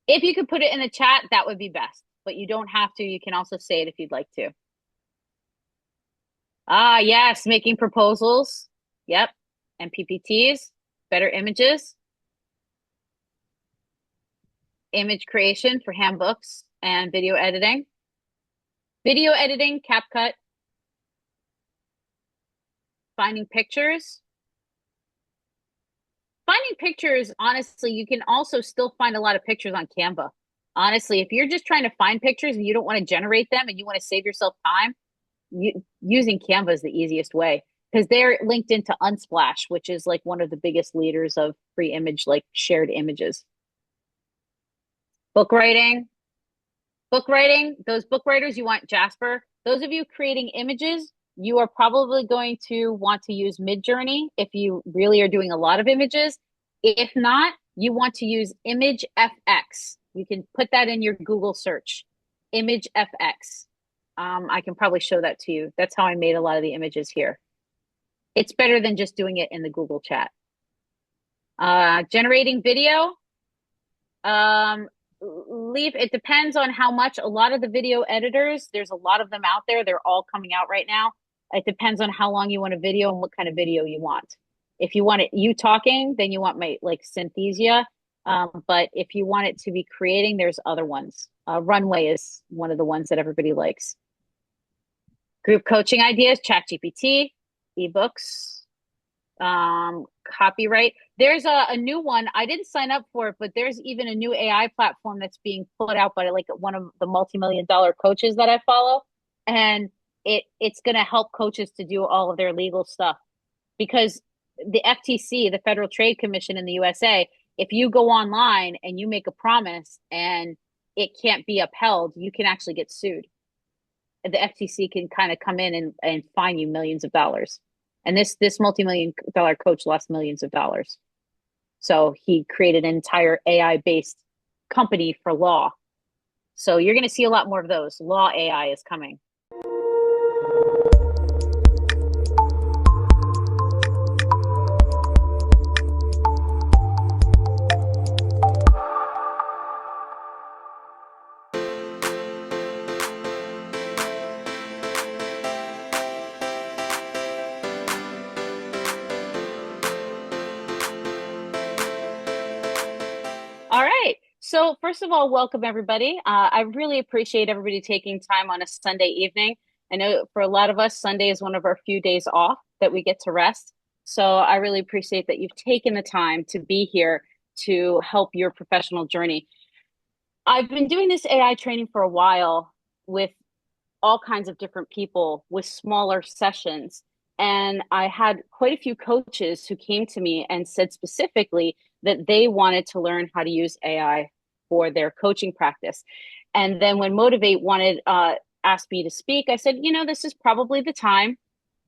If you could put it in the chat, that would be best, but you don't have to. You can also say it if you'd like to. Ah, yes, making proposals. Yep. And PPTs, better images, image creation for handbooks and video editing. Video editing, CapCut, finding pictures. Finding pictures, honestly, you can also still find a lot of pictures on Canva. Honestly, if you're just trying to find pictures and you don't want to generate them and you want to save yourself time, using Canva is the easiest way because they're linked into Unsplash, which is like one of the biggest leaders of free image, like shared images. Book writing, those book writers, you want Jasper. Those of you creating images, you are probably going to want to use Midjourney if you really are doing a lot of images. If not, you want to use Image FX. You can put that in your Google search, Image FX. I can probably show that to you. That's how I made a lot of the images here. It's better than just doing it in the Google chat. Generating video. Leave it depends on how much. A lot of the video editors, there's a lot of them out there. They're all coming out right now. It depends on how long you want a video and what kind of video you want. If you want it you talking, then you want my like Synthesia. But if you want it to be creating, there's other ones. Runway is one of the ones that everybody likes. Group coaching ideas, ChatGPT, ebooks, copyright. There's a new one. I didn't sign up for it, but there's even a new AI platform that's being put out by like one of the multi-million-dollar coaches that I follow. And it's going to help coaches to do all of their legal stuff because the FTC, the Federal Trade Commission in the USA, if you go online and you make a promise and it can't be upheld, you can actually get sued. The FTC can kind of come in and fine you millions of dollars. And this multi-million-dollar coach lost millions of dollars. So he created an entire AI-based company for law. So you're going to see a lot more of those. Law AI is coming. All right. So first of all, welcome everybody. I really appreciate everybody taking time on a Sunday evening. I know for a lot of us, Sunday is one of our few days off that we get to rest. So I really appreciate that you've taken the time to be here to help your professional journey. I've been doing this AI training for a while with all kinds of different people with smaller sessions. And I had quite a few coaches who came to me and said specifically that they wanted to learn how to use AI for their coaching practice. And then when Motivate asked me to speak, I said, this is probably the time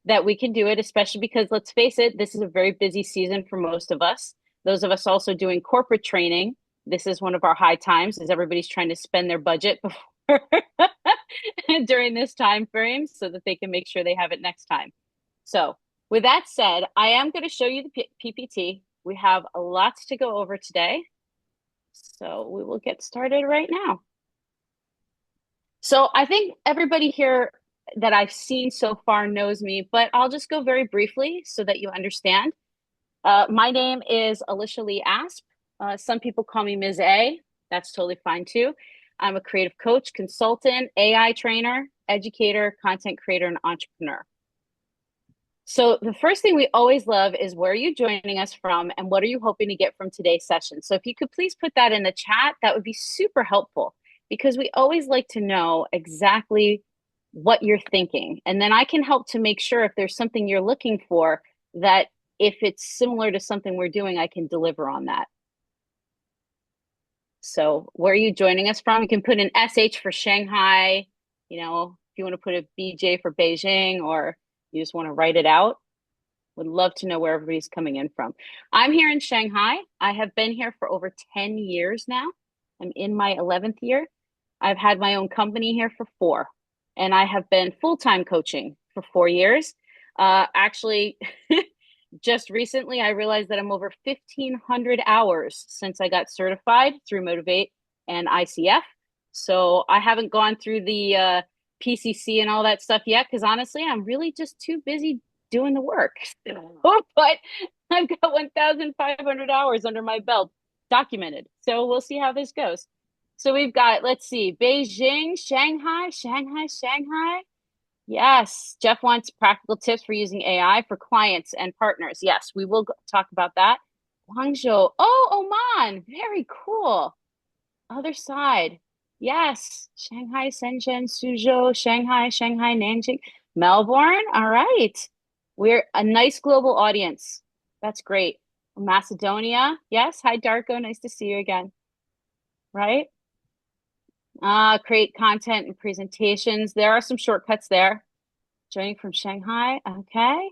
that we can do it, especially because let's face it, this is a very busy season for most of us. Those of us also doing corporate training, this is one of our high times as everybody's trying to spend their budget before during this time frame so that they can make sure they have it next time. So with that said, I am going to show you the PPT. We have a lot to go over today. So we will get started right now. So I think everybody here that I've seen so far knows me, but I'll just go very briefly so that you understand. My name is Alicia Lee Asp. Some people call me Ms. A. That's totally fine too. I'm a creative coach, consultant, AI trainer, educator, content creator, and entrepreneur. So the first thing we always love is where are you joining us from and what are you hoping to get from today's session? So if you could please put that in the chat, that would be super helpful because we always like to know exactly what you're thinking. And then I can help to make sure if there's something you're looking for that if it's similar to something we're doing, I can deliver on that. So where are you joining us from? You can put an SH for Shanghai, if you want to put a BJ for Beijing or you just want to write it out. Would love to know where everybody's coming in from. I'm here in Shanghai. I have been here for over 10 years now. I'm in my 11th year. I've had my own company here for 4, and I have been full-time coaching for 4 years. Actually, just recently, I realized that I'm over 1,500 hours since I got certified through Motivate and ICF. So I haven't gone through the PCC and all that stuff yet because honestly, I'm really just too busy doing the work. But I've got 1,500 hours under my belt documented. So we'll see how this goes. So we've got, let's see, Beijing, Shanghai. Yes, Jeff wants practical tips for using AI for clients and partners. Yes, we will talk about that. Guangzhou. Oh, Oman. Very cool. Other side. Yes. Shanghai, Shenzhen, Suzhou, Shanghai, Nanjing, Melbourne. All right. We're a nice global audience. That's great. Macedonia. Yes. Hi, Darko. Nice to see you again. Right? Create content and presentations. There are some shortcuts there. Joining from Shanghai. Okay.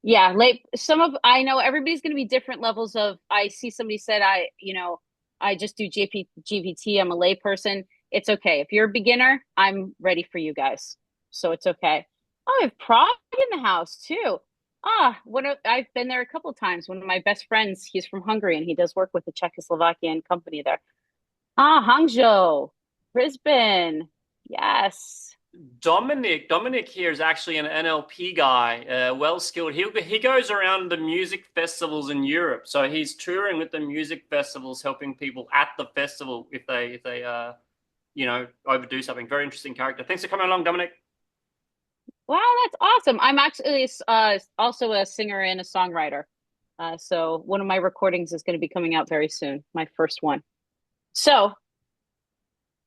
Yeah, late some of I know everybody's going to be different levels of I see somebody said I just do GPT. I'm a layperson. It's okay. If you're a beginner, I'm ready for you guys. So it's okay. Oh, I have Prague in the house too. I've been there a couple of times. One of my best friends, he's from Hungary and he does work with a Czechoslovakian company there. Hangzhou, Brisbane. Yes. Dominic here is actually an NLP guy, well skilled. He goes around the music festivals in Europe, so he's touring with the music festivals, helping people at the festival if they overdo something. Very interesting character. Thanks for coming along, Dominic. Wow, that's awesome. I'm actually also a singer and a songwriter. So one of my recordings is going to be coming out very soon, my first one. So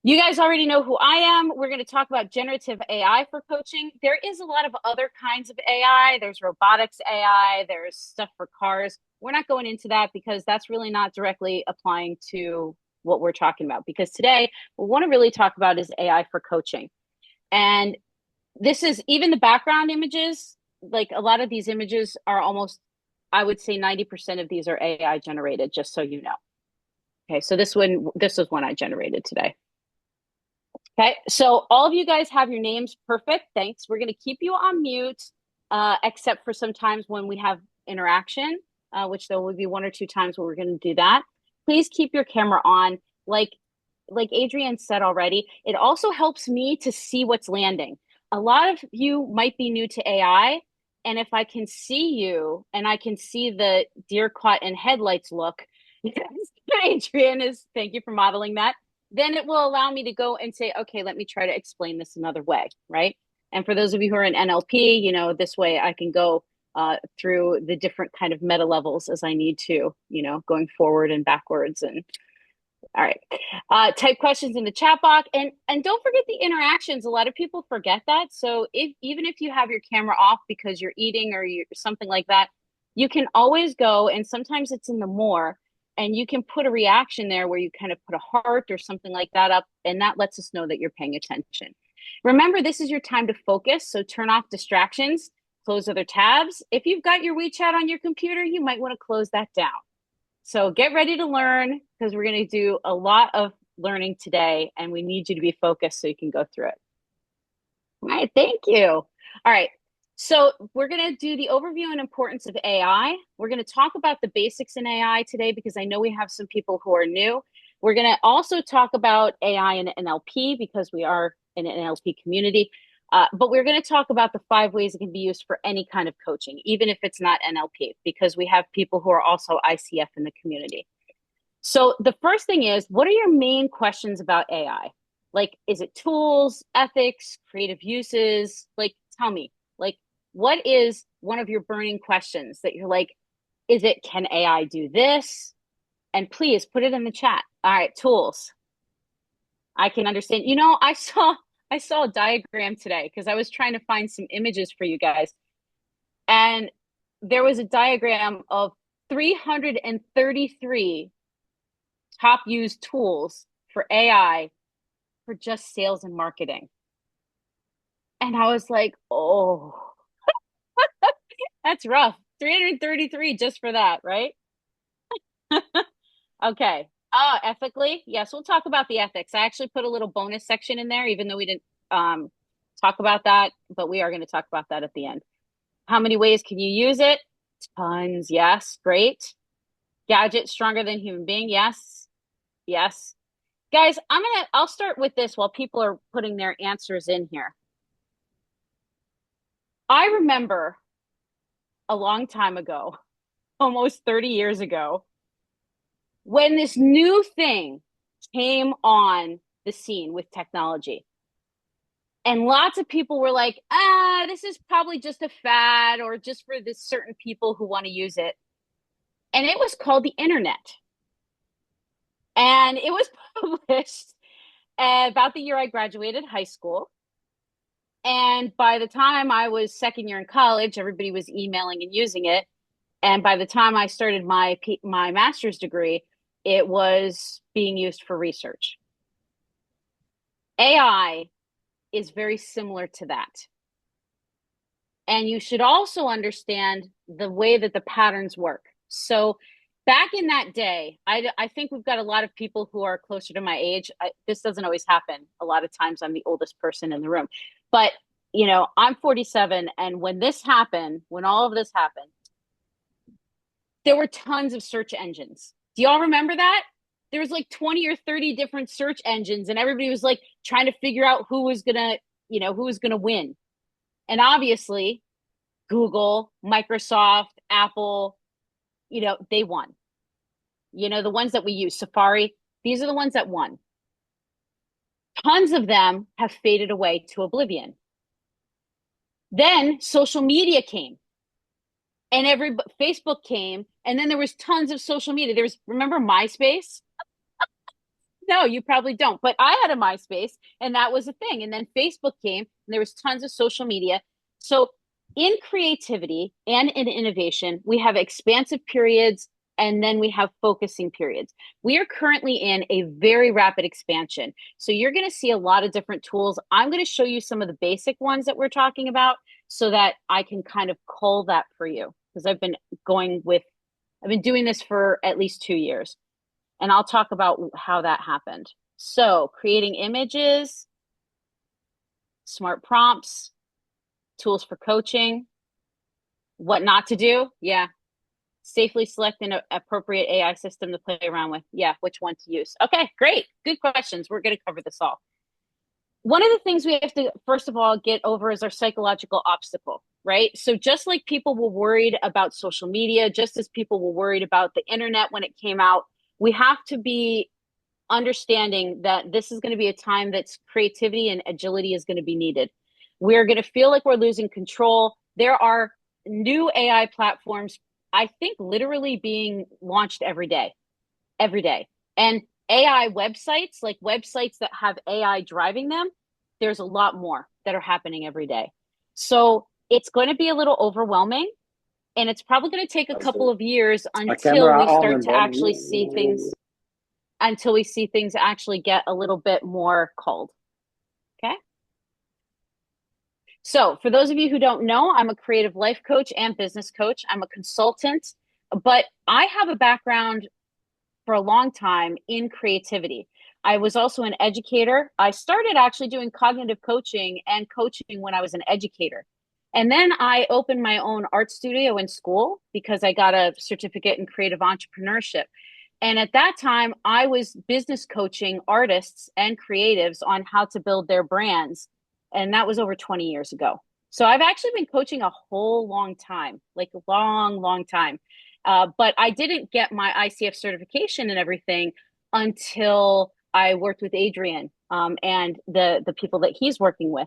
you guys already know who I am. We're going to talk about generative AI for coaching. There is a lot of other kinds of AI. There's robotics AI, there's stuff for cars. We're not going into that because that's really not directly applying to what we're talking about. Because today, what we want to really talk about is AI for coaching. And this is even the background images, like a lot of these images are almost, I would say 90% of these are AI generated, just so you know. Okay, so this is one I generated today. Okay, so all of you guys have your names. Perfect. Thanks. We're going to keep you on mute, except for sometimes when we have interaction, which there will be one or two times where we're going to do that. Please keep your camera on. Like Adrienne said already, it also helps me to see what's landing. A lot of you might be new to AI, and if I can see you and I can see the deer caught in headlights look, Adrienne thank you for modeling that, then it will allow me to go and say, okay, let me try to explain this another way, right? And for those of you who are in NLP, this way I can go through the different kind of meta levels as I need to, going forward and backwards. And all right, type questions in the chat box, and don't forget the interactions. A lot of people forget that. So even if you have your camera off because you're eating or you're something like that, you can always go, and sometimes it's in the more, and you can put a reaction there where you kind of put a heart or something like that up, and that lets us know that you're paying attention. Remember, this is your time to focus, so turn off distractions, close other tabs. If you've got your WeChat on your computer, you might want to close that down. So get ready to learn because we're going to do a lot of learning today, and we need you to be focused so you can go through it. All right, thank you. All right, so we're going to do the overview and importance of AI. We're going to talk about the basics in AI today because I know we have some people who are new. We're going to also talk about AI and NLP because we are in an NLP community. But we're going to talk about the 5 ways it can be used for any kind of coaching, even if it's not NLP, because we have people who are also ICF in the community. So the first thing is, what are your main questions about AI? Like, is it tools, ethics, creative uses? Like, tell me, like, what is one of your burning questions that you're like, can AI do this? And please put it in the chat. All right, tools. I can understand. I saw a diagram today because I was trying to find some images for you guys. And there was a diagram of 333 top used tools for AI for just sales and marketing. And I was like, oh, that's rough. 333 just for that, right? Okay. Ethically, yes, we'll talk about the ethics. I actually put a little bonus section in there, even though we didn't talk about that, but we are going to talk about that at the end. How many ways can you use it? Tons. Yes. Great. Gadget stronger than human being. Yes. Yes. Guys, I'll start with this while people are putting their answers in here. I remember a long time ago, almost 30 years ago, when this new thing came on the scene with technology. And lots of people were like, this is probably just a fad or just for this certain people who want to use it. And it was called the internet. And it was published about the year I graduated high school. And by the time I was second year in college, everybody was emailing and using it. And by the time I started my master's degree, it was being used for research. AI is very similar to that. And you should also understand the way that the patterns work. So back in that day, I think we've got a lot of people who are closer to my age. This doesn't always happen. A lot of times I'm the oldest person in the room. But, I'm 47. And when all of this happened, there were tons of search engines. Do y'all remember that? There was like 20 or 30 different search engines, and everybody was like trying to figure out who was gonna win. And obviously, Google, Microsoft, Apple, they won. The ones that we use, Safari, these are the ones that won. Tons of them have faded away to oblivion. Then social media came and Facebook came, and then there was tons of social media. Remember MySpace? No, you probably don't. But I had a MySpace and that was a thing. And then Facebook came and there was tons of social media. So in creativity and in innovation, we have expansive periods and then we have focusing periods. We are currently in a very rapid expansion. So you're going to see a lot of different tools. I'm going to show you some of the basic ones that we're talking about so that I can kind of cull that for you because I've been doing this for at least 2 years. And I'll talk about how that happened. So, creating images, smart prompts, tools for coaching, what not to do. Yeah. Safely select an appropriate AI system to play around with. Yeah. Which one to use. Okay. Great. Good questions. We're going to cover this all. One of the things we have to, first of all, get over is our psychological obstacle, right? So, just like people were worried about social media, just as people were worried about the internet when it came out, we have to be understanding that this is going to be a time that's creativity and agility is going to be needed. We're going to feel like we're losing control. There are new AI platforms, I think, literally being launched every day, every day. And AI websites, like websites that have AI driving them, there's a lot more that are happening every day. So it's going to be a little overwhelming. And it's probably going to take a couple of years until we start to actually see things actually get a little bit more culled. Okay. So, for those of you who don't know, I'm a creative life coach and business coach. I'm a consultant, but I have a background for a long time in creativity. I was also an educator. I started actually doing cognitive coaching and coaching when I was an educator. And then I opened my own art studio in school because I got a certificate in creative entrepreneurship. And at that time, I was business coaching artists and creatives on how to build their brands. And that was over 20 years ago. So I've actually been coaching a whole long time, like a long, long time. But I didn't get my ICF certification and everything until I worked with Adrian and the people that he's working with.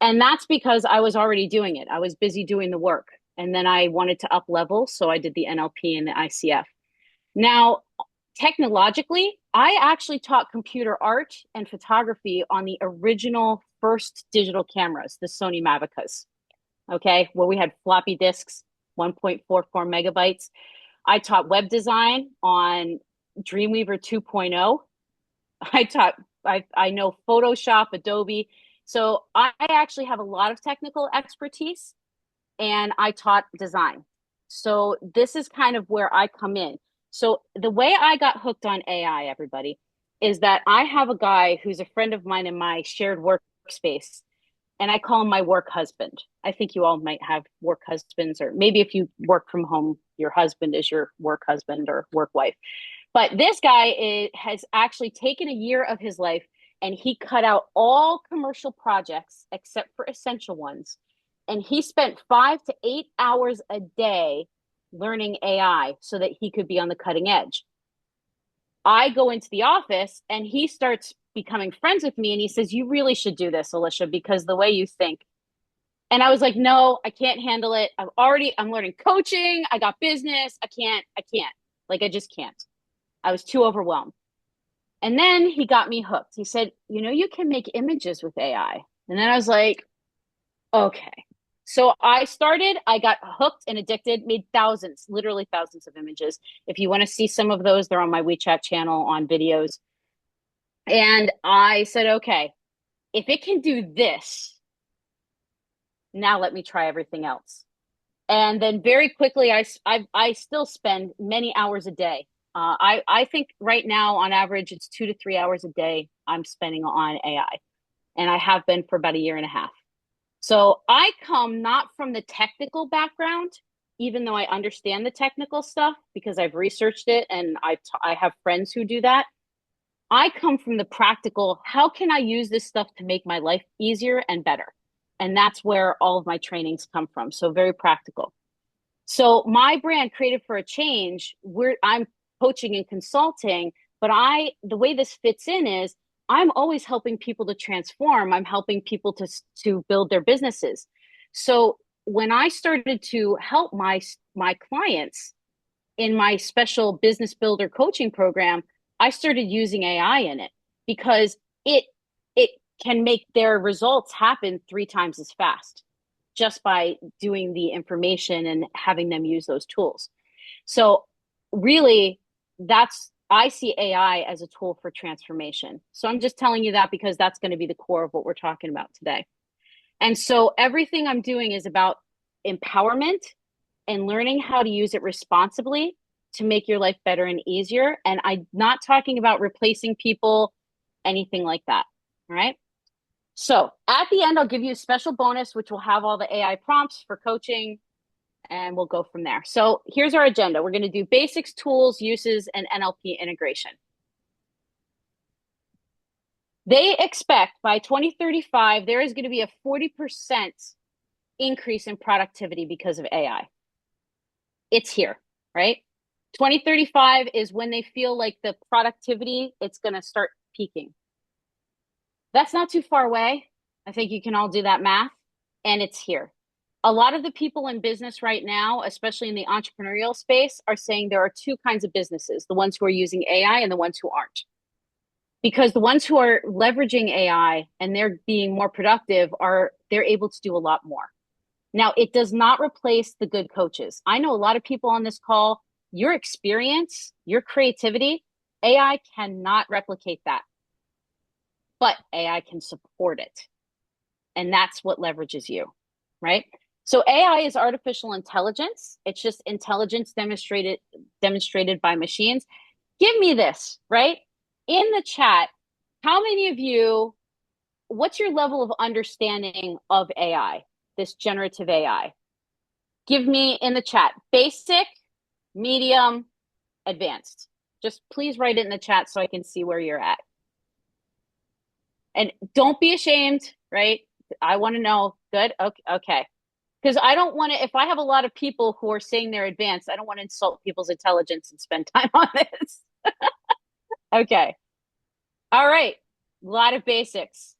And that's because I was already doing it. I was busy doing the work. And then I wanted to up level. So I did the NLP and the ICF. Now, technologically, I actually taught computer art and photography on the original first digital cameras, the Sony Mavicas, okay, where we had floppy disks, 1.44 megabytes. I taught web design on Dreamweaver 2.0. I know Photoshop, Adobe. So I actually have a lot of technical expertise and I taught design. So this is kind of where I come in. So the way I got hooked on AI, everybody, is that I have a guy who's a friend of mine in my shared workspace, and I call him my work husband. I think you all might have work husbands, or maybe if you work from home, your husband is your work husband or work wife. But this guy has actually taken a year of his life and he cut out all commercial projects except for essential ones. And he spent 5 to 8 hours a day learning AI so that he could be on the cutting edge. I go into the office and he starts becoming friends with me and he says, "You really should do this, Alicia, because the way you think." And I was like, "No, I can't handle it. I'm learning coaching. I got business. I can't. Like, I just can't." I was too overwhelmed. And then he got me hooked. He said, "You can make images with AI." And then I was like, okay. So I got hooked and addicted, made thousands, literally thousands of images. If you want to see some of those, they're on my WeChat channel on videos. And I said, okay, if it can do this, now let me try everything else. And then very quickly, I still spend many hours a day. I think right now, on average, it's 2 to 3 hours a day I'm spending on AI, and I have been for about a year and a half. So I come not from the technical background, even though I understand the technical stuff because I've researched it and I have friends who do that. I come from the practical, how can I use this stuff to make my life easier and better? And that's where all of my trainings come from. So very practical. So my brand, Creative for a Change, I'm coaching and consulting, but the way this fits in is I'm always helping people to transform. I'm helping people to build their businesses. So when I started to help my clients in my special business builder coaching program, I started using AI in it because it can make their results happen 3 times as fast just by doing the information and having them use those tools. So really, I see AI as a tool for transformation. So I'm just telling you that because that's going to be the core of what we're talking about today. And so everything I'm doing is about empowerment and learning how to use it responsibly to make your life better and easier. And I'm not talking about replacing people, anything like that. All right. So at the end, I'll give you a special bonus, which will have all the AI prompts for coaching, and we'll go from there. So here's our agenda. We're going to do basics, tools, uses, and NLP integration. They expect by 2035, there is going to be a 40% increase in productivity because of AI. It's here, right? 2035 is when they feel like the productivity, it's going to start peaking. That's not too far away. I think you can all do that math, and it's here. A lot of the people in business right now, especially in the entrepreneurial space, are saying there are two kinds of businesses, the ones who are using AI and the ones who aren't. Because the ones who are leveraging AI and they're being more productive they're able to do a lot more. Now, it does not replace the good coaches. I know a lot of people on this call, your experience, your creativity, AI cannot replicate that, but AI can support it. And that's what leverages you, right? So AI is artificial intelligence. It's just intelligence demonstrated by machines. Give me this, right? In the chat, how many of you, what's your level of understanding of AI, this generative AI? Give me in the chat, basic, medium, advanced. Just please write it in the chat so I can see where you're at. And don't be ashamed, right? I want to know. Good. Okay. Because I don't want to, if I have a lot of people who are saying they're advanced, I don't want to insult people's intelligence and spend time on this. Okay. All right. A lot of basics.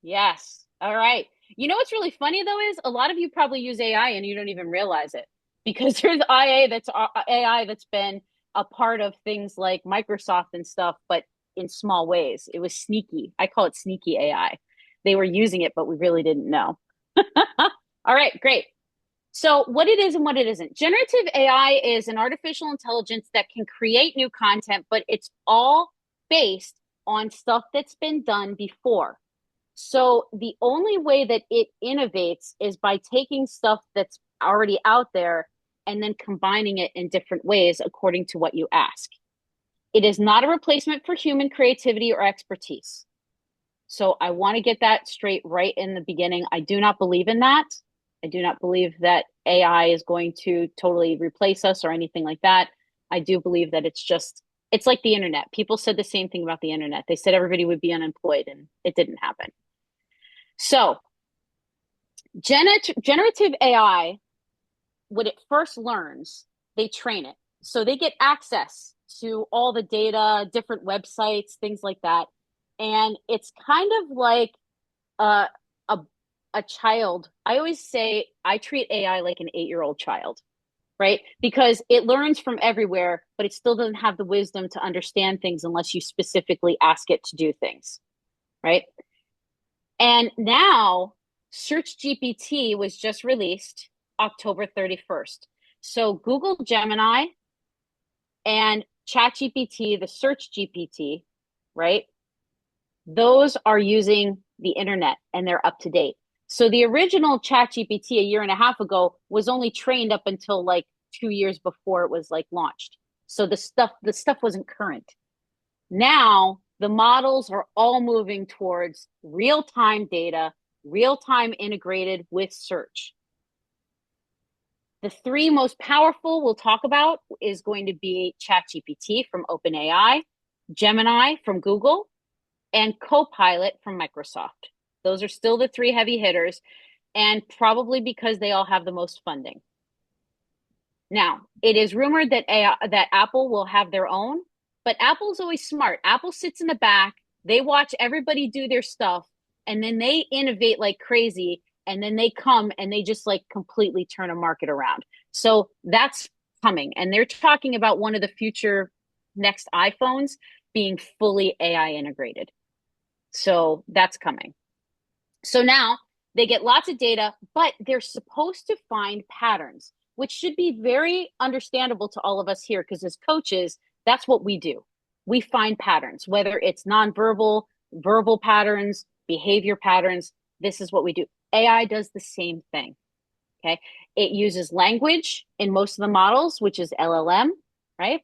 Yes. All right. You know what's really funny though is a lot of you probably use AI and you don't even realize it because there's AI that's been a part of things like Microsoft and stuff, but in small ways. It was sneaky. I call it sneaky AI. They were using it, but we really didn't know. All right, great. So, what it is and what it isn't. Generative AI is an artificial intelligence that can create new content, but it's all based on stuff that's been done before. So, the only way that it innovates is by taking stuff that's already out there and then combining it in different ways according to what you ask. It is not a replacement for human creativity or expertise. So, I want to get that straight right in the beginning. I do not believe in that. I do not believe that AI is going to totally replace us or anything like that. I do believe that it's like the internet. People said the same thing about the internet. They said everybody would be unemployed, and it didn't happen. So, generative AI, when it first learns, they train it. So they get access to all the data, different websites, things like that. And it's kind of like a, a, a child. I always say I treat AI like an 8-year-old child, right? Because it learns from everywhere, but it still doesn't have the wisdom to understand things unless you specifically ask it to do things, right? And now Search GPT was just released October 31st. So Google Gemini and ChatGPT, the Search GPT, right? Those are using the internet and they're up to date. So the original ChatGPT a year and a half ago was only trained up until like 2 years before it was like launched. So the stuff wasn't current. Now the models are all moving towards real-time data, real-time integrated with search. The three most powerful we'll talk about is going to be ChatGPT from OpenAI, Gemini from Google, and Copilot from Microsoft. Those are still the three heavy hitters, and probably because they all have the most funding. Now, it is rumored that Apple will have their own, but Apple's always smart. Apple sits in the back, they watch everybody do their stuff, and then they innovate like crazy, and then they come and they just like completely turn a market around. So that's coming. And they're talking about one of the future next iPhones being fully AI integrated. So that's coming. So now they get lots of data, but they're supposed to find patterns, which should be very understandable to all of us here because as coaches, that's what we do. We find patterns, whether it's nonverbal, verbal patterns, behavior patterns. This is what we do. AI does the same thing. Okay. It uses language in most of the models, which is LLM, right?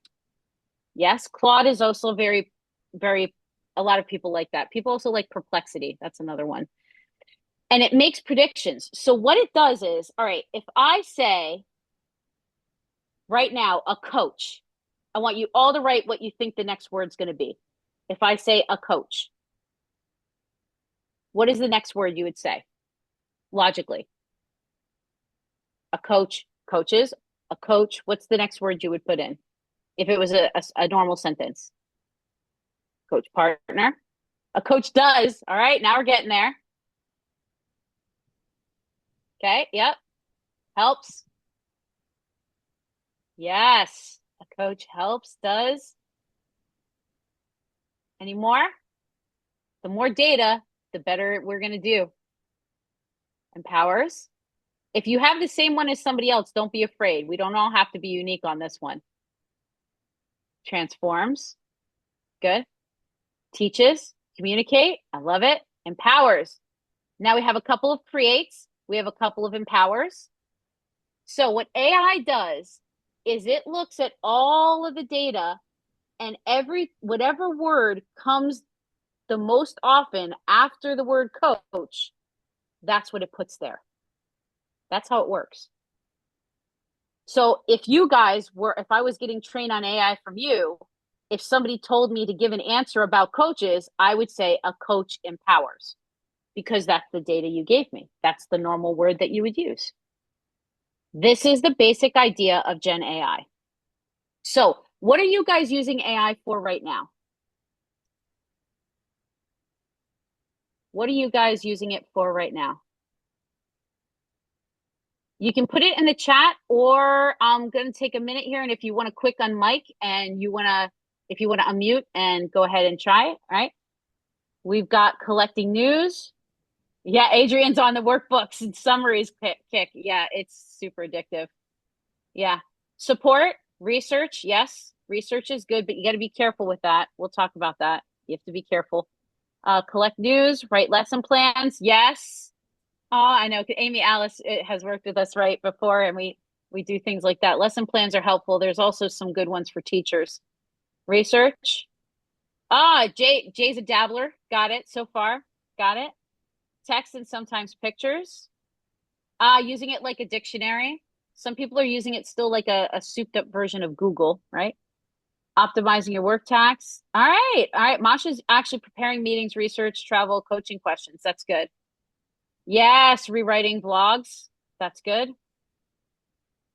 Yes. Claude is also very, very, a lot of people like that. People also like Perplexity. That's another one. And it makes predictions. So what it does is, all right, if I say right now, a coach, I want you all to write what you think the next word's going to be. If I say a coach, what is the next word you would say logically? A coach, coaches, a coach. What's the next word you would put in if it was a normal sentence? Coach, partner. A coach does. All right, now we're getting there. Okay, yep. Helps. Yes. A coach helps, does. Any more? The more data, the better we're going to do. Empowers. If you have the same one as somebody else, don't be afraid. We don't all have to be unique on this one. Transforms. Good. Teaches. Communicate. I love it. Empowers. Now we have a couple of creates. We have a couple of empowers. So what AI does is it looks at all of the data and whatever word comes the most often after the word coach, that's what it puts there. That's how it works. So if I was getting trained on AI from you, if somebody told me to give an answer about coaches, I would say a coach empowers because that's the data you gave me. That's the normal word that you would use. This is the basic idea of Gen AI. So what are you guys using AI for right now? What are you guys using it for right now? You can put it in the chat, or I'm going to take a minute here. And if you want to click on mic and if you want to unmute and go ahead and try it. All right. We've got collecting news. Yeah. Adrian's on the workbooks and summaries kick. Yeah. It's super addictive. Yeah. Support, research. Yes. Research is good, but you got to be careful with that. We'll talk about that. You have to be careful. Collect news, write lesson plans. Yes. Oh, I know. Amy Alice has worked with us right before, and we do things like that. Lesson plans are helpful. There's also some good ones for teachers. Research. Jay's a dabbler. Got it so far. Got it. Text and sometimes pictures. Using it like a dictionary. Some people are using it still like a souped up version of Google, right? Optimizing your work tax. All right. All right. Masha's actually preparing meetings, research, travel, coaching questions. That's good. Yes. Rewriting vlogs. That's good.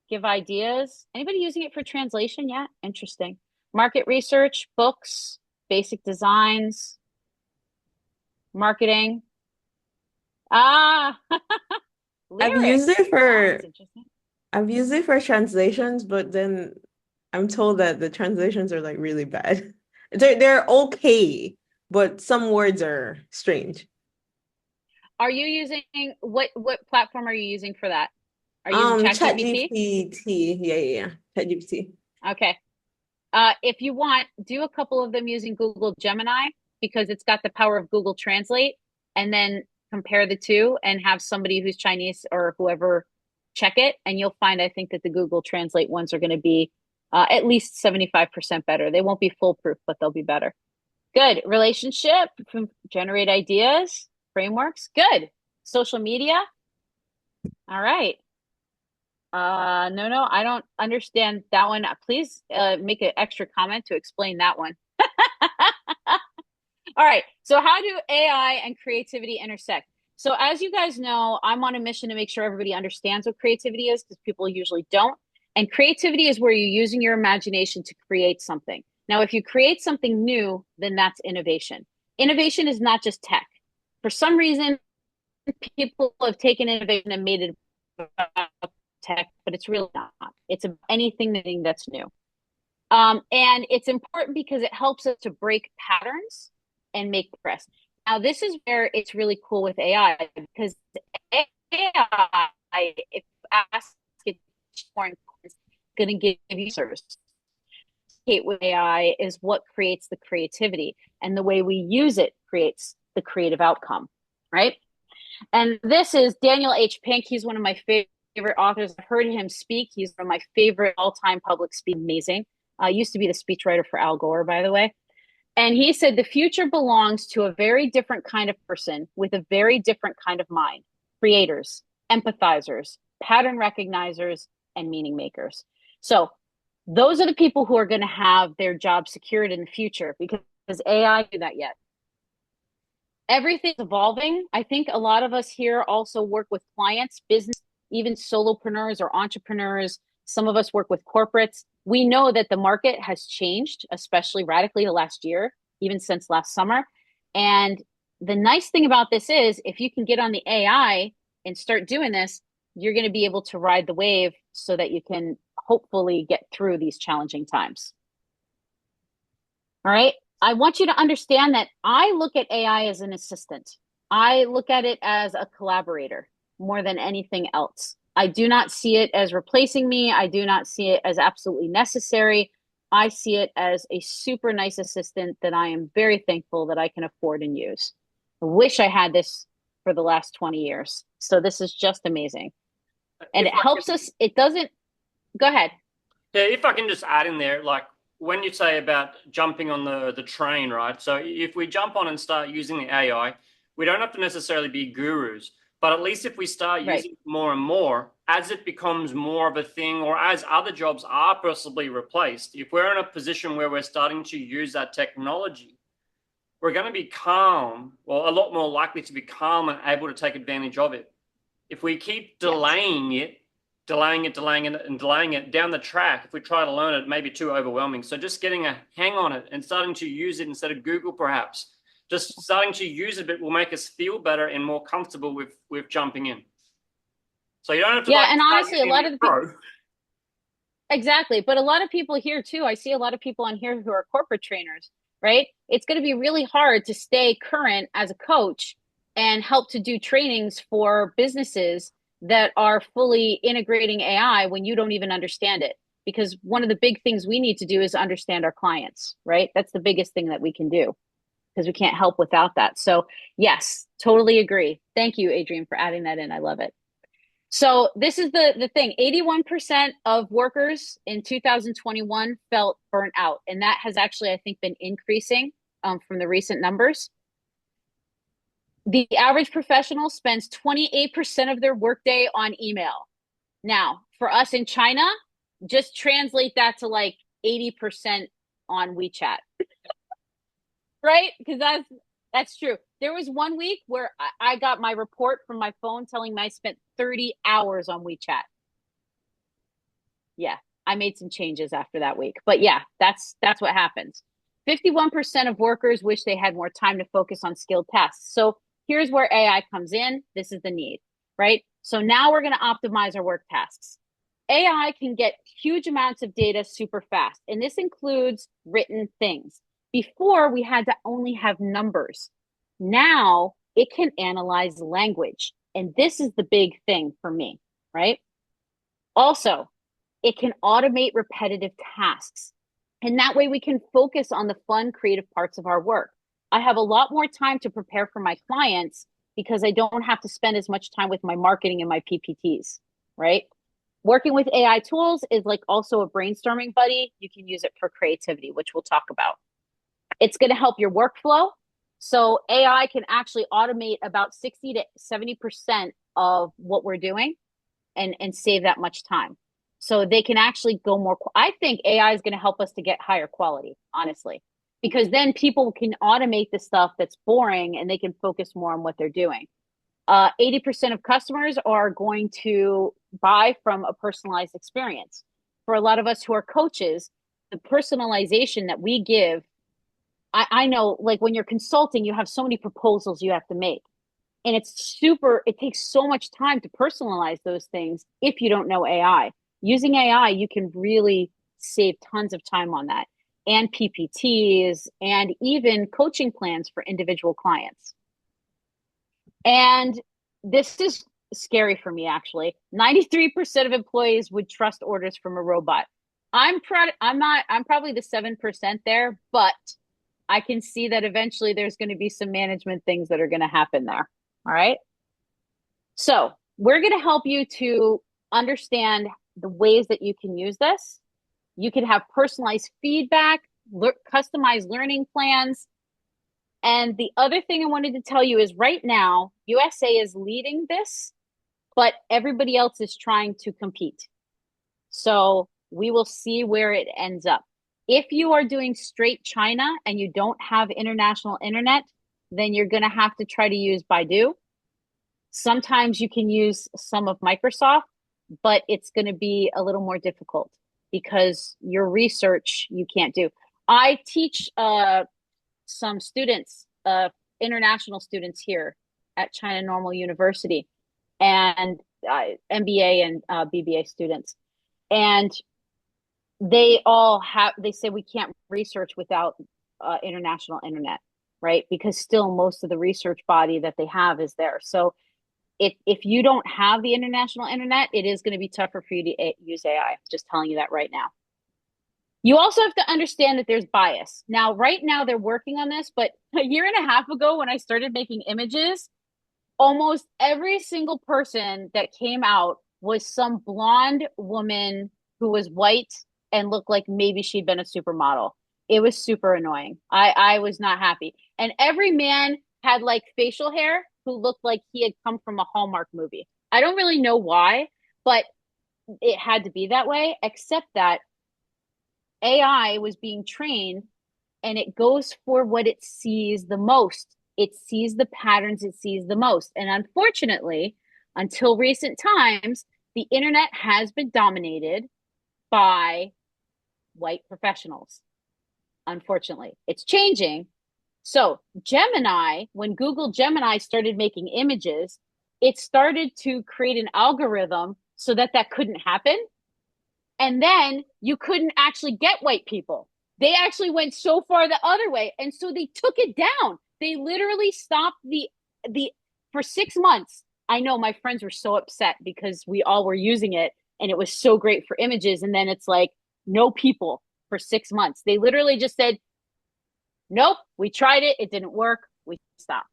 Give ideas. Anybody using it for translation yet? Interesting. Market research, books, basic designs, marketing. Ah, I've used lyrics. it Oh, for that's interesting. I've used it for translations, but then I'm told that the translations are like really bad. They're okay, but some words are strange. Are you using what platform are you using for that? Are you using ChatGPT? ChatGPT. Yeah. ChatGPT. Okay. If you want, do a couple of them using Google Gemini because it's got the power of Google Translate, and then compare the two and have somebody who's Chinese or whoever check it, and you'll find I think that the Google Translate ones are going to be at least 75% better. They won't be foolproof, but they'll be better. Good. Relationship, generate ideas, frameworks. Good. Social media. All right. No, I don't understand that one. Please make an extra comment to explain that one. All right. So how do AI and creativity intersect? So as you guys know, I'm on a mission to make sure everybody understands what creativity is because people usually don't. And creativity is where you're using your imagination to create something. Now, if you create something new, then that's innovation. Innovation is not just tech. For some reason, people have taken innovation and made it about tech, but it's really not. It's about anything that's new. And it's important because it helps us to break patterns and make progress. Now, this is where it's really cool with AI because AI, if asked it more, it's going to give you service. With AI is what creates the creativity, and the way we use it creates the creative outcome, right? And this is Daniel H. Pink. He's one of my favorite authors. I've heard him speak. He's one of my favorite all-time public speakers. Amazing. Used to be the speechwriter for Al Gore, by the way. And he said the future belongs to a very different kind of person with a very different kind of mind. Creators, empathizers, pattern recognizers, and meaning makers. So those are the people who are going to have their job secured in the future because AI do that yet. Everything's evolving. I think a lot of us here also work with clients, business, even solopreneurs or entrepreneurs. Some of us work with corporates. We know that the market has changed, especially radically the last year, even since last summer. And the nice thing about this is if you can get on the AI and start doing this, you're going to be able to ride the wave so that you can hopefully get through these challenging times. All right. I want you to understand that I look at AI as an assistant. I look at it as a collaborator more than anything else. I do not see it as replacing me. I do not see it as absolutely necessary. I see it as a super nice assistant that I am very thankful that I can afford and use. I wish I had this for the last 20 years. So this is just amazing. And If it I helps can, us. It doesn't, go ahead. yeah, if I can just add in there, like when you say about jumping on the train, right? So if we jump on and start using the AI, we don't have to necessarily be gurus, but at least if we start Right. using it more and more, as it becomes more of a thing, or as other jobs are possibly replaced, if we're in a position where we're starting to use that technology, we're going to be calm, or a lot more likely to be calm and able to take advantage of it. If we keep Yes. delaying it, and delaying it down the track, if we try to learn it, it may be too overwhelming. So just getting a hang on it and starting to use it instead of Google, perhaps, just starting to use it a bit will make us feel better and more comfortable with jumping in. So you don't have to Yeah. like And start honestly, a using lot it of the pro. exactly. But a lot of people here too, I see a lot of people on here who are corporate trainers, right? It's going to be really hard to stay current as a coach and help to do trainings for businesses that are fully integrating AI when you don't even understand it. Because one of the big things we need to do is understand our clients, right? That's the biggest thing that we can do because we can't help without that. So, yes, totally agree. Thank you, Adrian, for adding that in. I love it. So this is the thing. 81% of workers in 2021 felt burnt out. And that has actually, I think, been increasing from the recent numbers. The average professional spends 28% of their workday on email. Now, For us in China, just translate that to like 80% on WeChat, right? Because that's true. There was one week where I got my report from my phone telling me I spent 30 hours on WeChat. Yeah, I made some changes after that week. But yeah, that's what happens. 51% of workers wish they had more time to focus on skilled tasks. So here's where AI comes in. This is the need, right? So now we're going to optimize our work tasks. AI can get huge amounts of data super fast, and this includes written things. Before, we had to only have numbers. Now it can analyze language. And this is the big thing for me, right? Also, it can automate repetitive tasks. And that way we can focus on the fun, creative parts of our work. I have a lot more time to prepare for my clients because I don't have to spend as much time with my marketing and my PPTs, right? Working with AI tools is like also a brainstorming buddy. You can use it for creativity, which we'll talk about. It's going to help your workflow. So AI can actually automate about 60 to 70% of what we're doing and save that much time. So they can actually go more. I think AI is going to help us to get higher quality, honestly, because then people can automate the stuff that's boring and they can focus more on what they're doing. 80% of customers are going to buy from a personalized experience. For a lot of us who are coaches, the personalization that we give, I know like when you're consulting, you have so many proposals you have to make. And it takes so much time to personalize those things if you don't know AI. Using AI, you can really save tons of time on that, and PPTs and even coaching plans for individual clients. And this is scary for me, actually. 93% of employees would trust orders from a robot. I'm probably the 7% there, but I can see that eventually there's going to be some management things that are going to happen there. All right. So we're going to help you to understand the ways that you can use this. You can have personalized feedback, customized learning plans. And the other thing I wanted to tell you is right now, USA is leading this, but everybody else is trying to compete. So we will see where it ends up. If you are doing straight China and you don't have international internet, then you're going to have to try to use Baidu. Sometimes you can use some of Microsoft, but it's going to be a little more difficult because your research you can't do. I teach some students, international students here at China Normal University, and MBA and BBA students. And they say we can't research without international internet, right? Because still most of the research body that they have is there. So if you don't have the international internet, it is going to be tougher for you to use AI. Just telling you that right now. You also have to understand that there's bias. Now, right now they're working on this, but a year and a half ago when I started making images, almost every single person that came out was some blonde woman who was white and looked like maybe she'd been a supermodel. It was super annoying. I was not happy. And every man had like facial hair who looked like he had come from a Hallmark movie. I don't really know why, but it had to be that way, except that AI was being trained and it goes for what it sees the most. It sees the patterns it sees the most. And unfortunately, until recent times, the internet has been dominated by white professionals. Unfortunately, it's changing. So, Gemini, when Google Gemini started making images, it started to create an algorithm so that couldn't happen. And then you couldn't actually get white people. They actually went so far the other way. And so they took it down. They literally stopped the for 6 months. I know my friends were so upset because we all were using it and it was so great for images. And then it's like no people for 6 months. They literally just said, nope, we tried it. It didn't work. We stopped.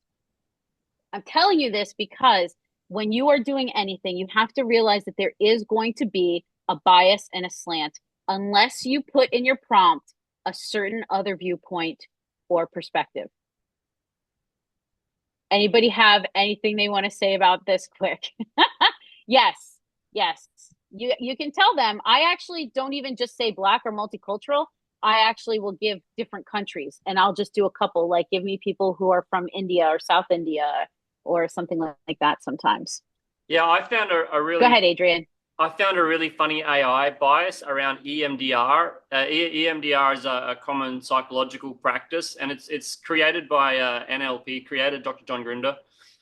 I'm telling you this because when you are doing anything, you have to realize that there is going to be a bias and a slant unless you put in your prompt a certain other viewpoint or perspective. Anybody have anything they want to say about this quick? Yes, yes, You can tell them. I actually don't even just say Black or multicultural. I actually will give different countries, and I'll just do a couple, like give me people who are from India or South India or something like that sometimes. Yeah, I found a Go really ahead, Adrian. I found a really funny AI bias around EMDR. EMDR is a common psychological practice, and it's created by NLP creator Dr. John Grinder.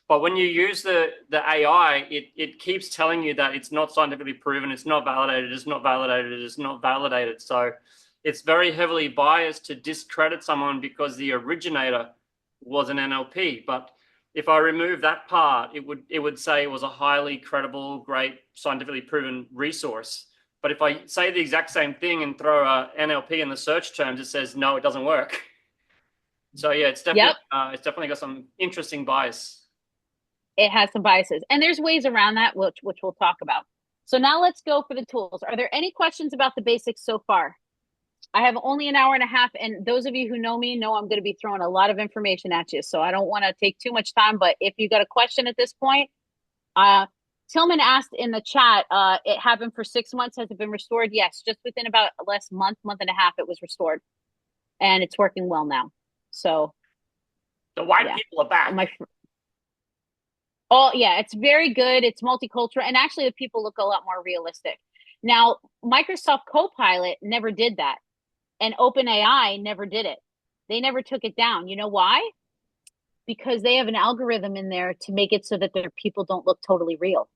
But when you use the AI, it keeps telling you that it's not scientifically proven, it's not validated, it's not validated, it's not validated. So it's very heavily biased to discredit someone because the originator was an NLP. But if I remove that part, it would say it was a highly credible, great, scientifically proven resource. But if I say the exact same thing and throw a NLP in the search terms, it says no, it doesn't work. So yeah, it's Yep, definitely got some interesting bias. it has some biases, and there's ways around that, which we'll talk about. So now let's go for the tools. Are there any questions about the basics so far? I have only an hour and a half, and those of you who know me know I'm going to be throwing a lot of information at you, so I don't want to take too much time. But if you got a question at this point, Tillman asked in the chat, it happened for 6 months. Has it been restored? Yes, just within about last month and a half, it was restored, and it's working well now. So The white yeah, people are back. oh yeah, it's very good. It's multicultural, and actually, the people look a lot more realistic. Now, Microsoft Copilot never did that, and OpenAI never did it. They never took it down. You know why? Because they have an algorithm in there to make it so that their people don't look totally real.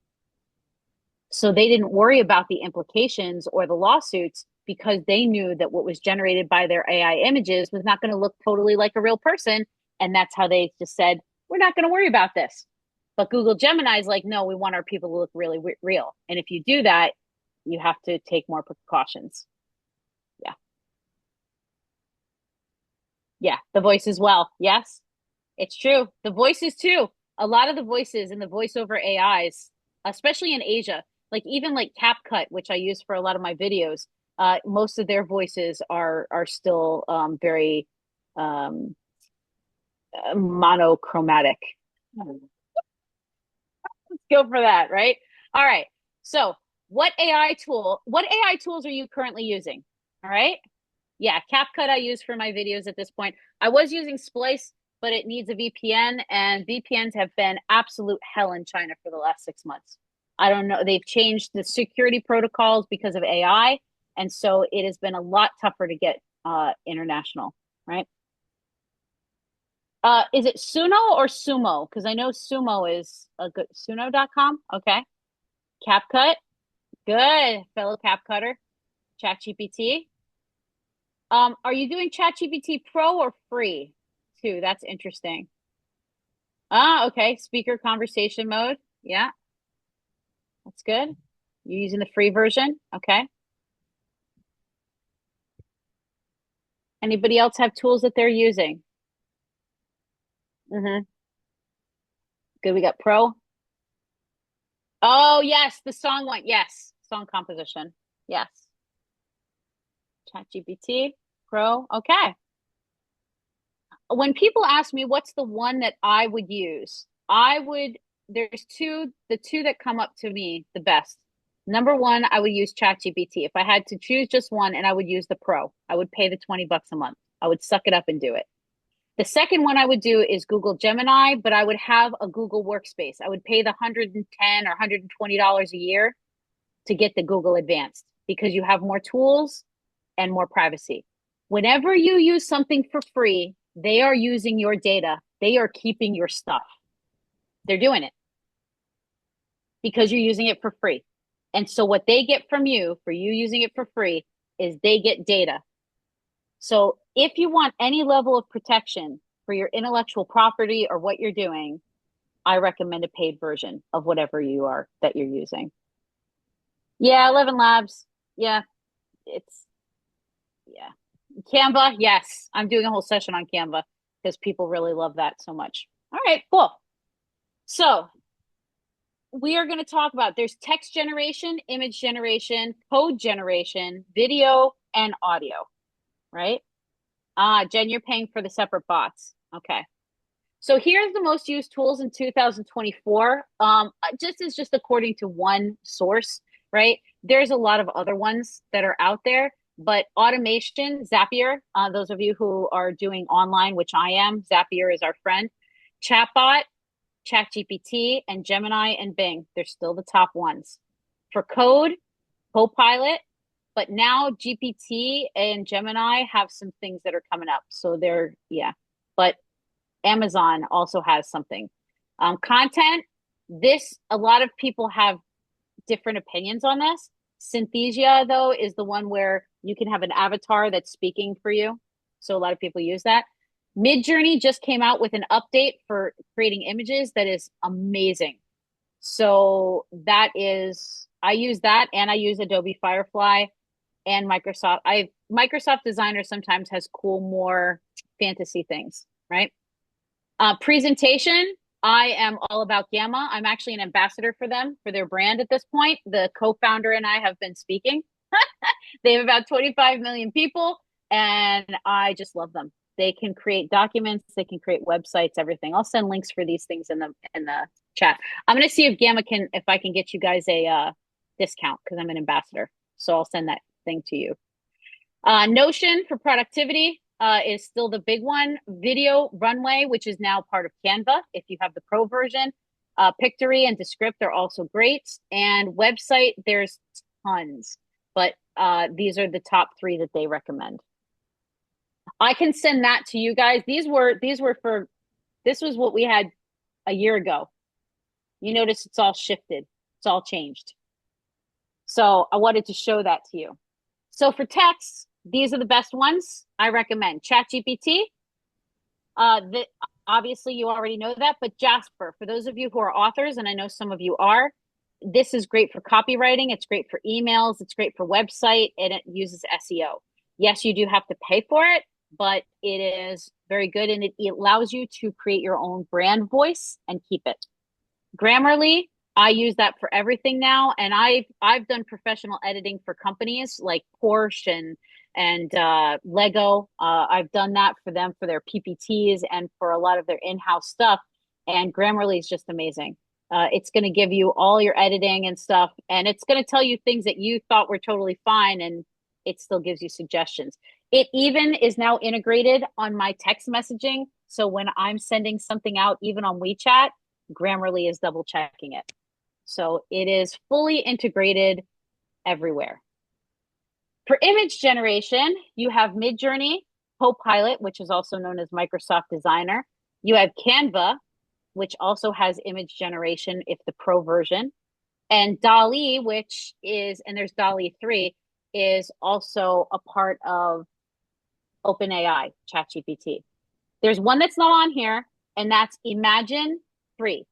So they didn't worry about the implications or the lawsuits because they knew that what was generated by their AI images was not going to look totally like a real person. And that's how they just said, we're not going to worry about this. But Google Gemini is like, no, we want our people to look really real. And if you do that, you have to take more precautions. Yeah. Yeah. The voice as well. Yes, it's true. The voices too. A lot of the voices in the voiceover AIs, especially in Asia, like even like CapCut, which I use for a lot of my videos, most of their voices are still very um, monochromatic. Let's go for that, right? All right. So, what AI tools are you currently using? All right. Yeah, CapCut I use for my videos at this point. I was using Splice, but it needs a VPN, and VPNs have been absolute hell in China for the last 6 months. I don't know. They've changed the security protocols because of AI, and so it has been a lot tougher to get international, right? Is it Suno or Sumo? Because I know Sumo is a good Suno.com. Okay. CapCut, good, fellow CapCutter. ChatGPT. Are you doing ChatGPT Pro or free too? That's interesting. Ah, okay. Speaker conversation mode. Yeah, that's good. You're using the free version. Okay. Anybody else have tools that they're using? Mm-hmm. Good. We got Pro. Oh, yes. The song one. Yes. Song composition. Yes. ChatGPT Pro. Okay. When people ask me what's the one that I would use, there's the two that come up to me the best. Number one, I would use ChatGPT. If I had to choose just one, and I would use the Pro, I would pay the $20 a month. I would suck it up and do it. The second one I would do is Google Gemini, but I would have a Google Workspace. I would pay the $110 or $120 a year to get the Google Advanced because you have more tools and more privacy. Whenever you use something for free, they are using your data. They are keeping your stuff. They're doing it because you're using it for free. And so what they get from you for you using it for free is they get data. So if you want any level of protection for your intellectual property or what you're doing, I recommend a paid version of whatever that you're using. Yeah, 11 Labs. Yeah, yeah. Canva, yes. I'm doing a whole session on Canva because people really love that so much. All right, cool. So we are going to talk about there's text generation, image generation, code generation, video, and audio, right? Jen, you're paying for the separate bots. Okay. So here's the most used tools in 2024. Just according to one source, right? There's a lot of other ones that are out there, but automation, Zapier, those of you who are doing online, which I am, Zapier is our friend. Chatbot, ChatGPT, and Gemini and Bing, they're still the top ones. For code, Copilot, but now GPT and Gemini have some things that are coming up. So they're, yeah, but Amazon also has something. Content, a lot of people have different opinions on this. Synthesia, though, is the one where you can have an avatar that's speaking for you. So a lot of people use that. Midjourney just came out with an update for creating images that is amazing. So I use that, and I use Adobe Firefly and Microsoft. Microsoft Designer sometimes has cool, more fantasy things, right? Presentation, I am all about Gamma. I'm actually an ambassador for them, for their brand at this point. The co-founder and I have been speaking. They have about 25 million people, and I just love them. They can create documents, they can create websites, everything. I'll send links for these things in the chat. I'm gonna see if I can get you guys a discount because I'm an ambassador. So I'll send that thing to you. Notion for productivity is still the big one. Video Runway, which is now part of Canva, if you have the pro version. Pictory and Descript are also great. And website, there's tons, but these are the top 3 that they recommend. I can send that to you guys. This was what we had a year ago. You notice it's all shifted. It's all changed. So I wanted to show that to you. So for text, these are the best ones I recommend. ChatGPT, obviously you already know that, but Jasper, for those of you who are authors, and I know some of you are, this is great for copywriting. It's great for emails. It's great for website, and it uses SEO. Yes, you do have to pay for it, but it is very good, and it allows you to create your own brand voice and keep it. Grammarly, I use that for everything now, and I've done professional editing for companies like Porsche and Lego. I've done that for them for their PPTs and for a lot of their in-house stuff. And Grammarly is just amazing. It's going to give you all your editing and stuff, and it's going to tell you things that you thought were totally fine, and it still gives you suggestions. It even is now integrated on my text messaging. So when I'm sending something out, even on WeChat, Grammarly is double checking it. So it is fully integrated everywhere. For image generation, you have Midjourney, Copilot, which is also known as Microsoft Designer. You have Canva, which also has image generation if the pro version. And DALL-E, and there's DALL-E 3, is also a part of OpenAI, ChatGPT. There's one that's not on here, and that's Imagine 3.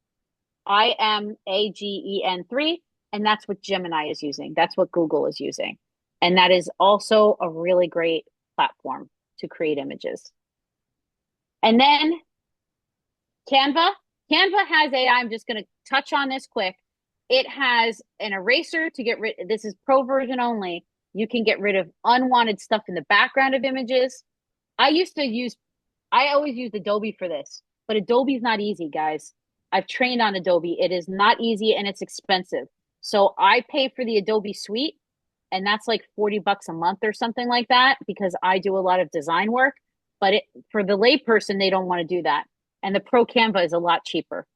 IMAGEN 3, and that's what Gemini is using. That's what Google is using. And that is also a really great platform to create images. And then Canva. Canva has AI. I'm just going to touch on this quick. It has an eraser to get rid. This is pro version only. You can get rid of unwanted stuff in the background of images. I always used Adobe for this, but Adobe's not easy, guys. I've trained on Adobe. It is not easy, and it's expensive. So I pay for the Adobe suite, and that's like $40 a month or something like that, because I do a lot of design work. But for the layperson, they don't want to do that. And the Pro Canva is a lot cheaper.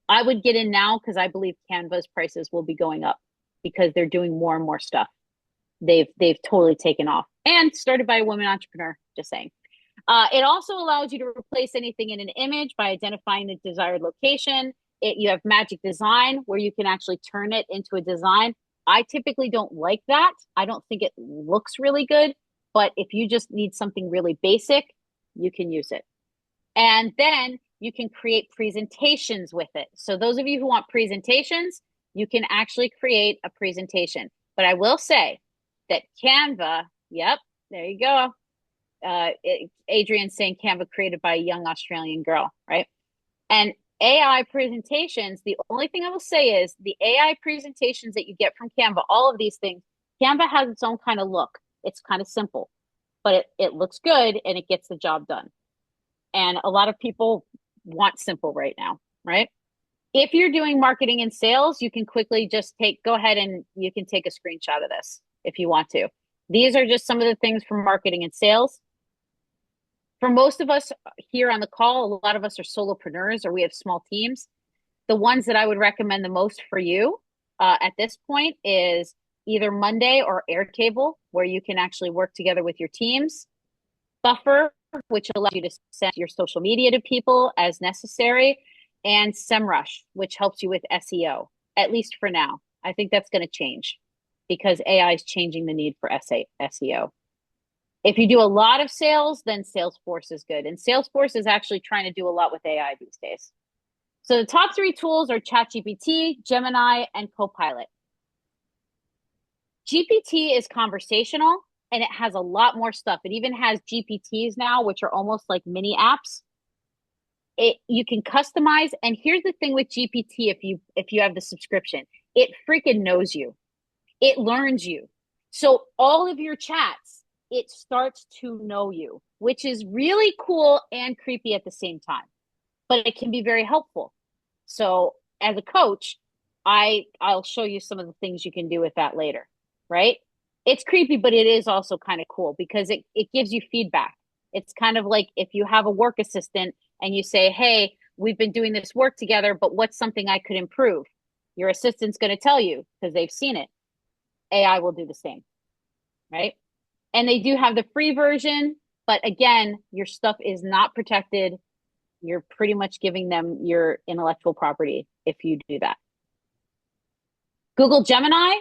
I would get in now because I believe Canva's prices will be going up because they're doing more and more stuff. They've totally taken off, and started by a woman entrepreneur, just saying. It also allows you to replace anything in an image by identifying the desired location. You have Magic Design, where you can actually turn it into a design. I typically don't like that. I don't think it looks really good, but if you just need something really basic, you can use it. And then you can create presentations with it. So those of you who want presentations, you can actually create a presentation. But I will say that Canva, yep, there you go. Adrian's saying Canva created by a young Australian girl, right? And AI presentations, the only thing I will say is the AI presentations that you get from Canva, all of these things, Canva has its own kind of look. It's kind of simple, but it looks good and it gets the job done. And a lot of people want simple right now, right? If you're doing marketing and sales, you can quickly just go ahead and you can take a screenshot of this if you want to. These are just some of the things from marketing and sales. For most of us here on the call, a lot of us are solopreneurs or we have small teams. The ones that I would recommend the most for you at this point is either Monday or Airtable, where you can actually work together with your teams. Buffer, which allows you to send your social media to people as necessary. And SEMrush, which helps you with SEO, at least for now. I think that's going to change because AI is changing the need for SEO. If you do a lot of sales, then Salesforce is good. And Salesforce is actually trying to do a lot with AI these days. So the top 3 tools are ChatGPT, Gemini, and Copilot. GPT is conversational and it has a lot more stuff. It even has GPTs now, which are almost like mini apps. You can customize. And here's the thing with GPT, if you have the subscription, it freaking knows you. It learns you. So all of your chats, it starts to know you, which is really cool and creepy at the same time. But it can be very helpful. So as a coach, I'll show you some of the things you can do with that later, right? It's creepy, but it is also kind of cool because it gives you feedback. It's kind of like if you have a work assistant and you say, hey, we've been doing this work together, but what's something I could improve? Your assistant's going to tell you because they've seen it. AI will do the same, right? And they do have the free version, but again, your stuff is not protected. You're pretty much giving them your intellectual property if you do that. Google Gemini.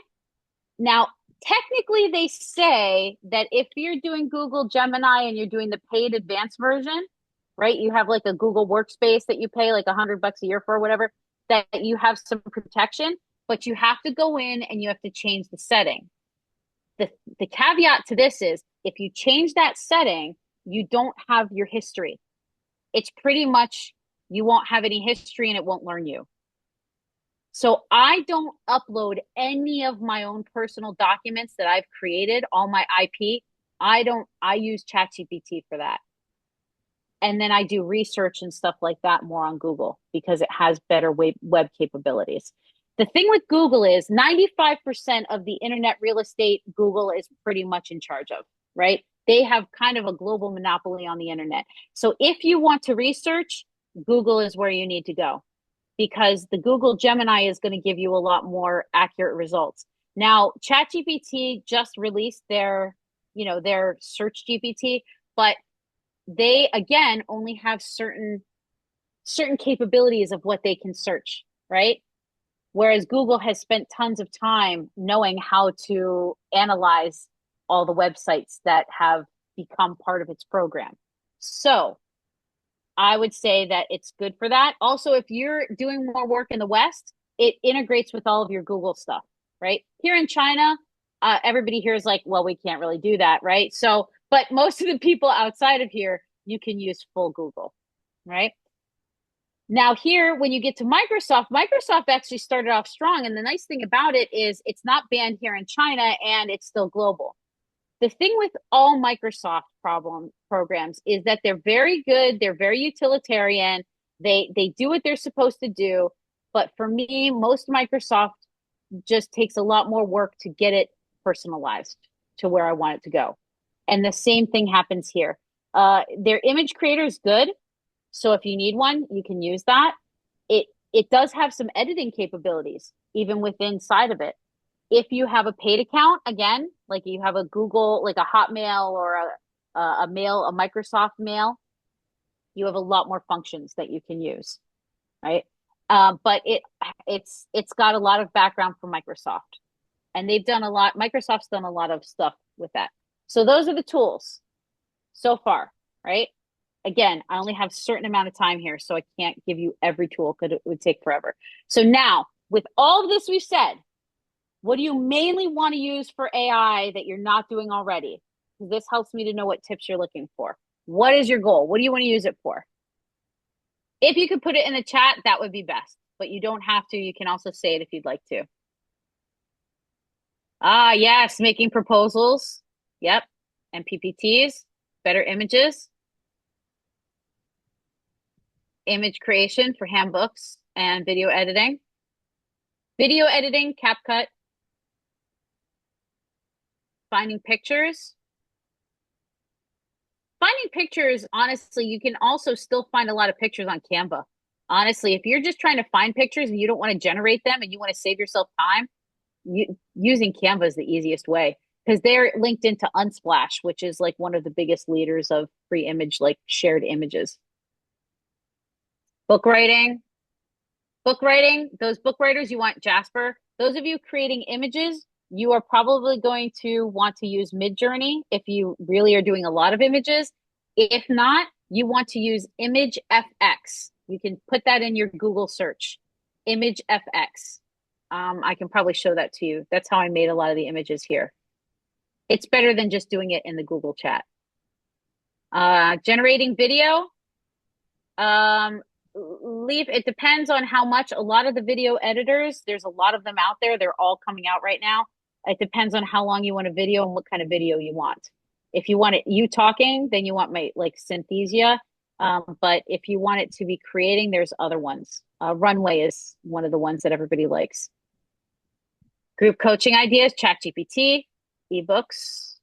Now, technically, they say that if you're doing Google Gemini and you're doing the paid advanced version, right? You have like a Google workspace that you pay like $100 a year for or whatever, that you have some protection, but you have to go in and you have to change the setting. The caveat to this is if you change that setting, you don't have your history. It's pretty much you won't have any history and it won't learn you. So I don't upload any of my own personal documents that I've created, all my IP. I use ChatGPT for that. And then I do research and stuff like that more on Google because it has better web capabilities. The thing with Google is 95% of the internet real estate, Google is pretty much in charge of, right? They have kind of a global monopoly on the internet. So if you want to research, Google is where you need to go because the Google Gemini is going to give you a lot more accurate results. Now, ChatGPT just released their search GPT, but they again only have certain capabilities of what they can search, right? Whereas Google has spent tons of time knowing how to analyze all the websites that have become part of its program. So I would say that it's good for that. Also, if you're doing more work in the West, it integrates with all of your Google stuff, right? Here in China, everybody here is like, well, we can't really do that, right? So, but most of the people outside of here, you can use full Google, right? Now here, when you get to Microsoft actually started off strong. And the nice thing about it is it's not banned here in China and it's still global. The thing with all Microsoft programs is that they're very good. They're very utilitarian. They do what they're supposed to do. But for me, most Microsoft just takes a lot more work to get it personalized to where I want it to go. And the same thing happens here. Their image creator is good. So if you need one, you can use that. It does have some editing capabilities, even within inside of it. If you have a paid account, again, like you have a Google, like a Hotmail or a Microsoft mail, you have a lot more functions that you can use, right? But it's got a lot of background from Microsoft, and they've done a lot. Microsoft's done a lot of stuff with that. So those are the tools so far, right? Again, I only have a certain amount of time here, so I can't give you every tool because it would take forever. So now, with all of this we've said, what do you mainly want to use for AI that you're not doing already? Because this helps me to know what tips you're looking for. What is your goal? What do you want to use it for? If you could put it in the chat, that would be best. But you don't have to. You can also say it if you'd like to. Yes, making proposals. Yep. And PPTs, better images. Image creation for handbooks. and video editing. Video editing, CapCut, finding pictures. Finding pictures, honestly, you can also still find a lot of pictures on Canva. Honestly, if you're just trying to find pictures and you don't want to generate them and you want to save yourself time, using Canva is the easiest way because they're linked into Unsplash, which is like one of the biggest leaders of free image, like shared images. Book writing. Book writing, those book writers, you want Jasper. Those of you creating images, you are probably going to want to use Midjourney if you really are doing a lot of images. If not, you want to use Image FX. You can put that in your Google search, Image FX. I can probably show that to you. That's how I made a lot of the images here. It's better than just doing it in the Google chat. Generating video. It depends on how much. A lot of the video editors, there's a lot of them out there. They're all coming out right now. It depends on how long you want a video and what kind of video you want. If you want it you talking, then you want my like Synthesia. But if you want it to be creating, there's other ones. Runway is one of the ones that everybody likes. Group coaching ideas, ChatGPT, ebooks,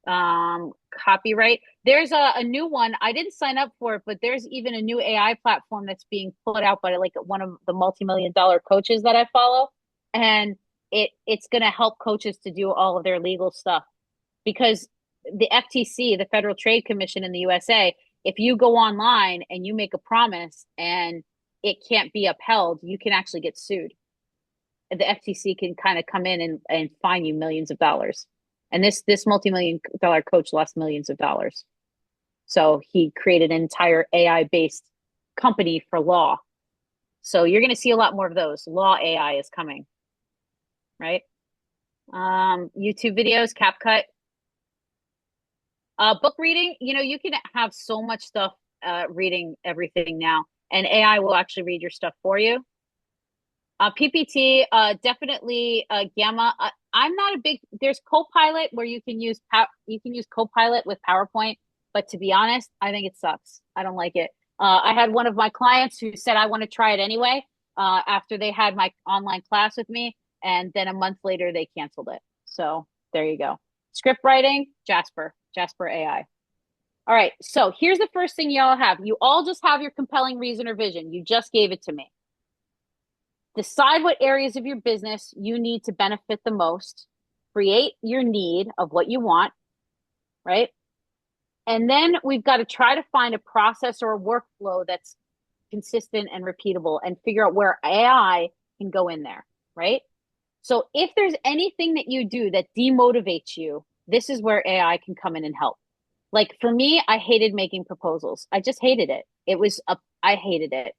copyright. There's a new one. I didn't sign up for it, but there's even a new AI platform that's being put out by like one of the multi-million-dollar coaches that I follow. And it's going to help coaches to do all of their legal stuff because the FTC, the Federal Trade Commission in the USA, if you go online and you make a promise and it can't be upheld, you can actually get sued. The FTC can kind of come in and fine you millions of dollars. And this multi-million-dollar coach lost millions of dollars. So he created an entire AI-based company for law. So you're going to see a lot more of those. Law AI is coming, right? YouTube videos, CapCut. Book reading, you can have so much stuff reading everything now. And AI will actually read your stuff for you. PPT, definitely Gamma. I'm not a big. There's Copilot where you can use Copilot with PowerPoint, but to be honest, I think it sucks. I don't like it. I had one of my clients who said I want to try it anyway after they had my online class with me, and then a month later they canceled it. So there you go. Script writing, Jasper AI. All right, so here's the first thing you all have. You all just have your compelling reason or vision. You just gave it to me. Decide what areas of your business you need to benefit the most. Create your need of what you want, right? And then we've got to try to find a process or a workflow that's consistent and repeatable and figure out where AI can go in there, right? So if there's anything that you do that demotivates you, this is where AI can come in and help. Like for me, I hated making proposals. I just hated it. I hated it.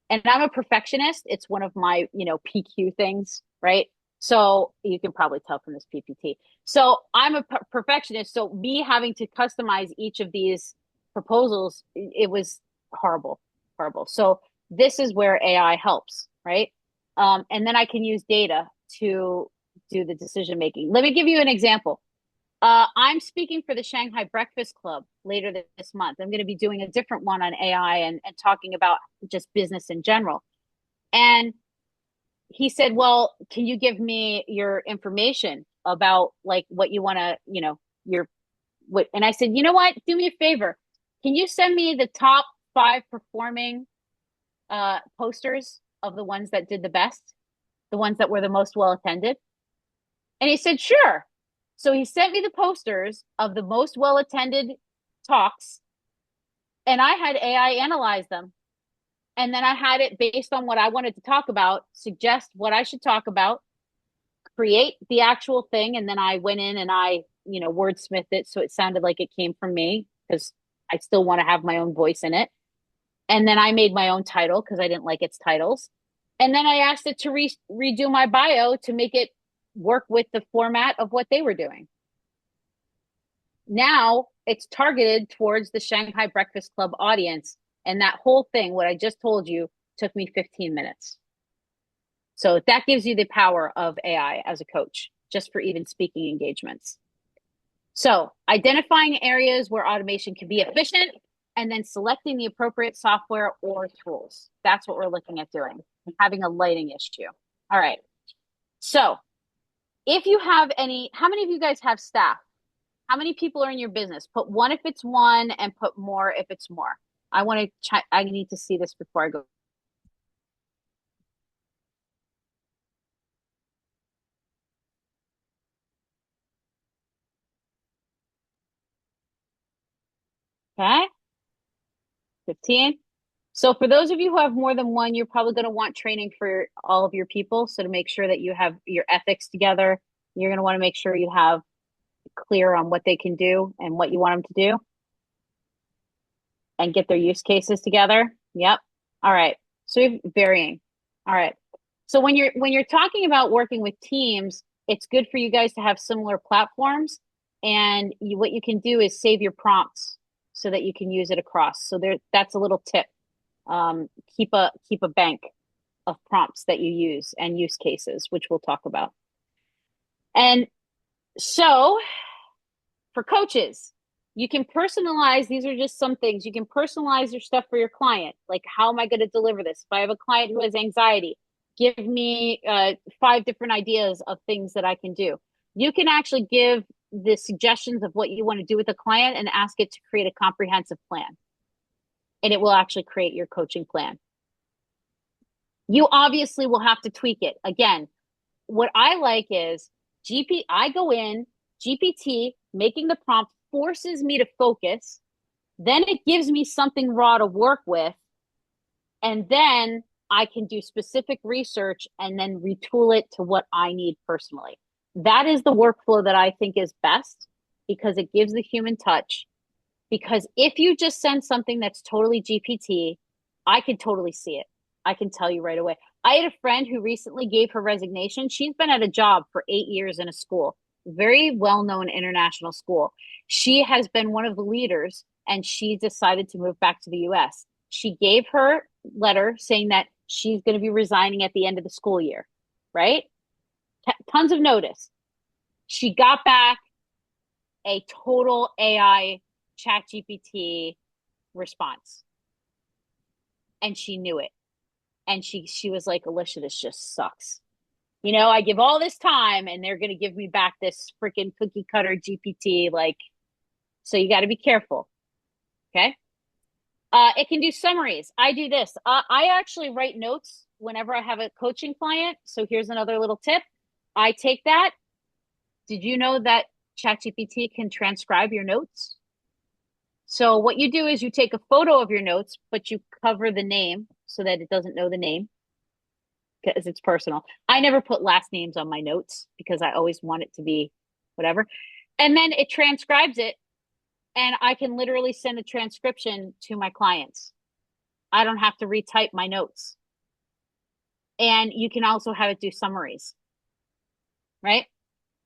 And I'm a perfectionist. It's one of my, PQ things, right? So you can probably tell from this PPT. So I'm a perfectionist. So me having to customize each of these proposals, it was horrible. So this is where AI helps, right? And then I can use data to do the decision making. Let me give you an example. I'm speaking for the Shanghai Breakfast Club later this month. I'm going to be doing a different one on AI and talking about just business in general. And he said, well, can you give me your information about like what you want to, and I said, you know what, do me a favor. Can you send me the top 5 performing posters of the ones that did the best, the ones that were the most well attended? And he said, sure. So he sent me the posters of the most well-attended talks, and I had AI analyze them. And then I had it based on what I wanted to talk about, suggest what I should talk about, create the actual thing. And then I went in and I, wordsmithed it so it sounded like it came from me because I still want to have my own voice in it. And then I made my own title because I didn't like its titles. And then I asked it to redo my bio to make it work with the format of what they were doing. Now it's targeted towards the Shanghai Breakfast Club audience. And that whole thing, what I just told you, took me 15 minutes. So that gives you the power of AI as a coach, just for even speaking engagements. So identifying areas where automation can be efficient and then selecting the appropriate software or tools. That's what we're looking at doing. I'm having a lighting issue. All right. So if you have any, how many of you guys have staff? How many people are in your business? Put one if it's one and put more if it's more. I want to I need to see this before I go. Okay. 15. So for those of you who have more than one, you're probably going to want training for all of your people. So to make sure that you have your ethics together, you're going to want to make sure you have clear on what they can do and what you want them to do and get their use cases together. Yep. All right. So we have varying. All right. So when you're talking about working with teams, it's good for you guys to have similar platforms. And what you can do is save your prompts so that you can use it across. So that's a little tip. Keep a bank of prompts that you use and use cases, which we'll talk about. And so for coaches, you can personalize. These are just some things. You can personalize your stuff for your client. Like, how am I going to deliver this? If I have a client who has anxiety, give me 5 different ideas of things that I can do. You can actually give the suggestions of what you want to do with the client and ask it to create a comprehensive plan. And it will actually create your coaching plan. You obviously will have to tweak it. Again, what I like is I go in, GPT, making the prompt forces me to focus. Then it gives me something raw to work with. And then I can do specific research and then retool it to what I need personally. That is the workflow that I think is best because it gives the human touch. Because if you just send something that's totally GPT, I could totally see it. I can tell you right away. I had a friend who recently gave her resignation. She's been at a job for 8 years in a school, very well-known international school. She has been one of the leaders and she decided to move back to the US. She gave her letter saying that she's going to be resigning at the end of the school year, right? Tons of notice. She got back a total AI chat GPT response. And she knew it. And she was like, Alicia, this just sucks. I give all this time and they're going to give me back this freaking cookie cutter GPT. Like, so you got to be careful. Okay. It can do summaries. I do this. I actually write notes whenever I have a coaching client. So here's another little tip. I take that. Did you know that ChatGPT can transcribe your notes? So what you do is you take a photo of your notes, but you cover the name so that it doesn't know the name because it's personal. I never put last names on my notes because I always want it to be whatever. And then it transcribes it and I can literally send a transcription to my clients. I don't have to retype my notes. And you can also have it do summaries, right?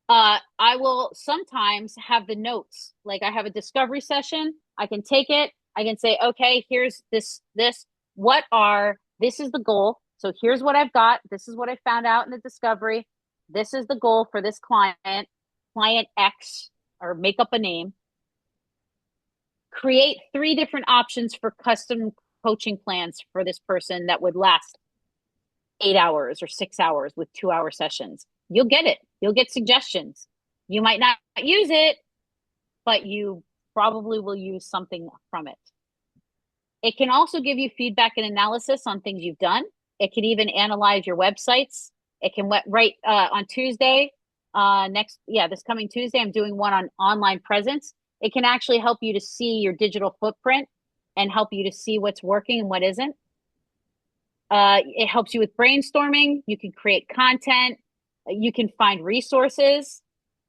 I will sometimes have the notes. Like I have a discovery session. I can take it. I can say, okay, here's this. This is the goal. So here's what I've got. This is what I found out in the discovery. This is the goal for this client X, or make up a name. Create 3 different options for custom coaching plans for this person that would last 8 hours or 6 hours with 2-hour sessions. You'll get it. You'll get suggestions. You might not use it, but you probably will use something from it. It can also give you feedback and analysis on things you've done. It can even analyze your websites. It can write on Tuesday, this coming Tuesday, I'm doing one on online presence. It can actually help you to see your digital footprint and help you to see what's working and what isn't. It helps you with brainstorming. You can create content. You can find resources.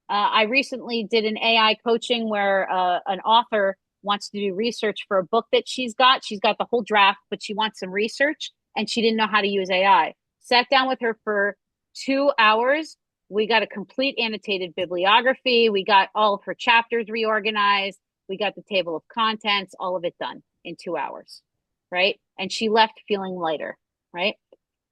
I recently did an AI coaching where an author wants to do research for a book that she's got. She's got the whole draft, but she wants some research and she didn't know how to use AI. Sat down with her for 2 hours. We got a complete annotated bibliography. We got all of her chapters reorganized. We got the table of contents, all of it done in 2 hours, right? And she left feeling lighter, right?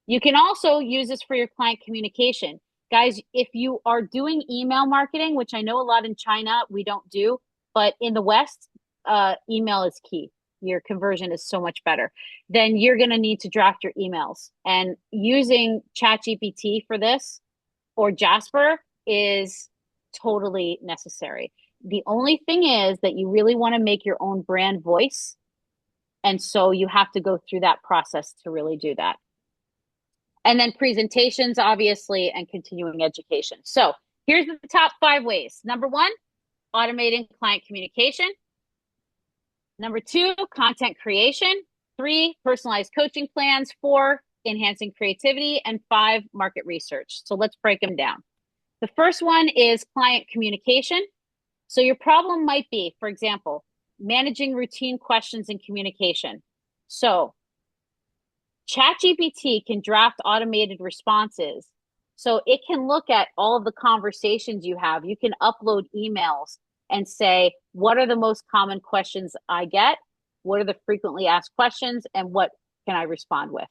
You can also use this for your client communication. Guys, if you are doing email marketing, which I know a lot in China we don't do, but in the West, email is key. your conversion is so much better. Then you're going to need to draft your emails. And using ChatGPT for this or Jasper is totally necessary. The only thing is that you really want to make your own brand voice. And so you have to go through that process to really do that. And then presentations, obviously, and continuing education. So here's the top 5 ways. Number 1, automating client communication. Number 2, content creation. 3, personalized coaching plans. 4, enhancing creativity. And 5, market research. So let's break them down. The first one is client communication. So your problem might be, for example, managing routine questions and communication. So ChatGPT can draft automated responses. So it can look at all of the conversations you have. You can upload emails and say, what are the most common questions I get? What are the frequently asked questions? And what can I respond with?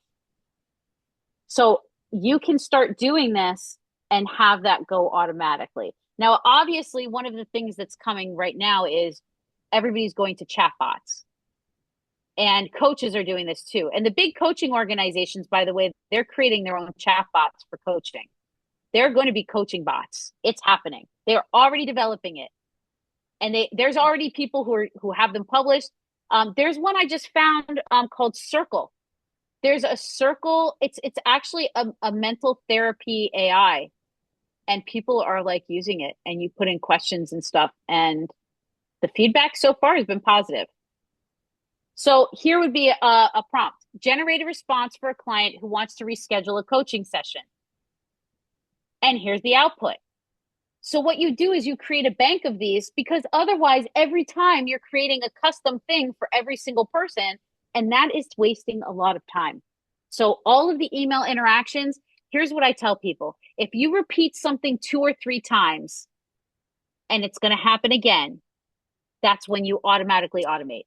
So you can start doing this and have that go automatically. Now, obviously, one of the things that's coming right now is everybody's going to chatbots. And coaches are doing this too. And the big coaching organizations, by the way, they're creating their own chatbots for coaching. They're going to be coaching bots. It's happening. They're already developing it. And there's already people who have them published. There's one I just found called Circle. There's a Circle. It's actually a mental therapy AI. And people are like using it, and you put in questions and stuff, and the feedback so far has been positive. So here would be a prompt. Generate a response for a client who wants to reschedule a coaching session. And here's the output. So what you do is you create a bank of these, because otherwise every time you're creating a custom thing for every single person, and that is wasting a lot of time. So all of the email interactions, here's what I tell people. If you repeat something 2 or 3 times and it's going to happen again, that's when you automatically automate.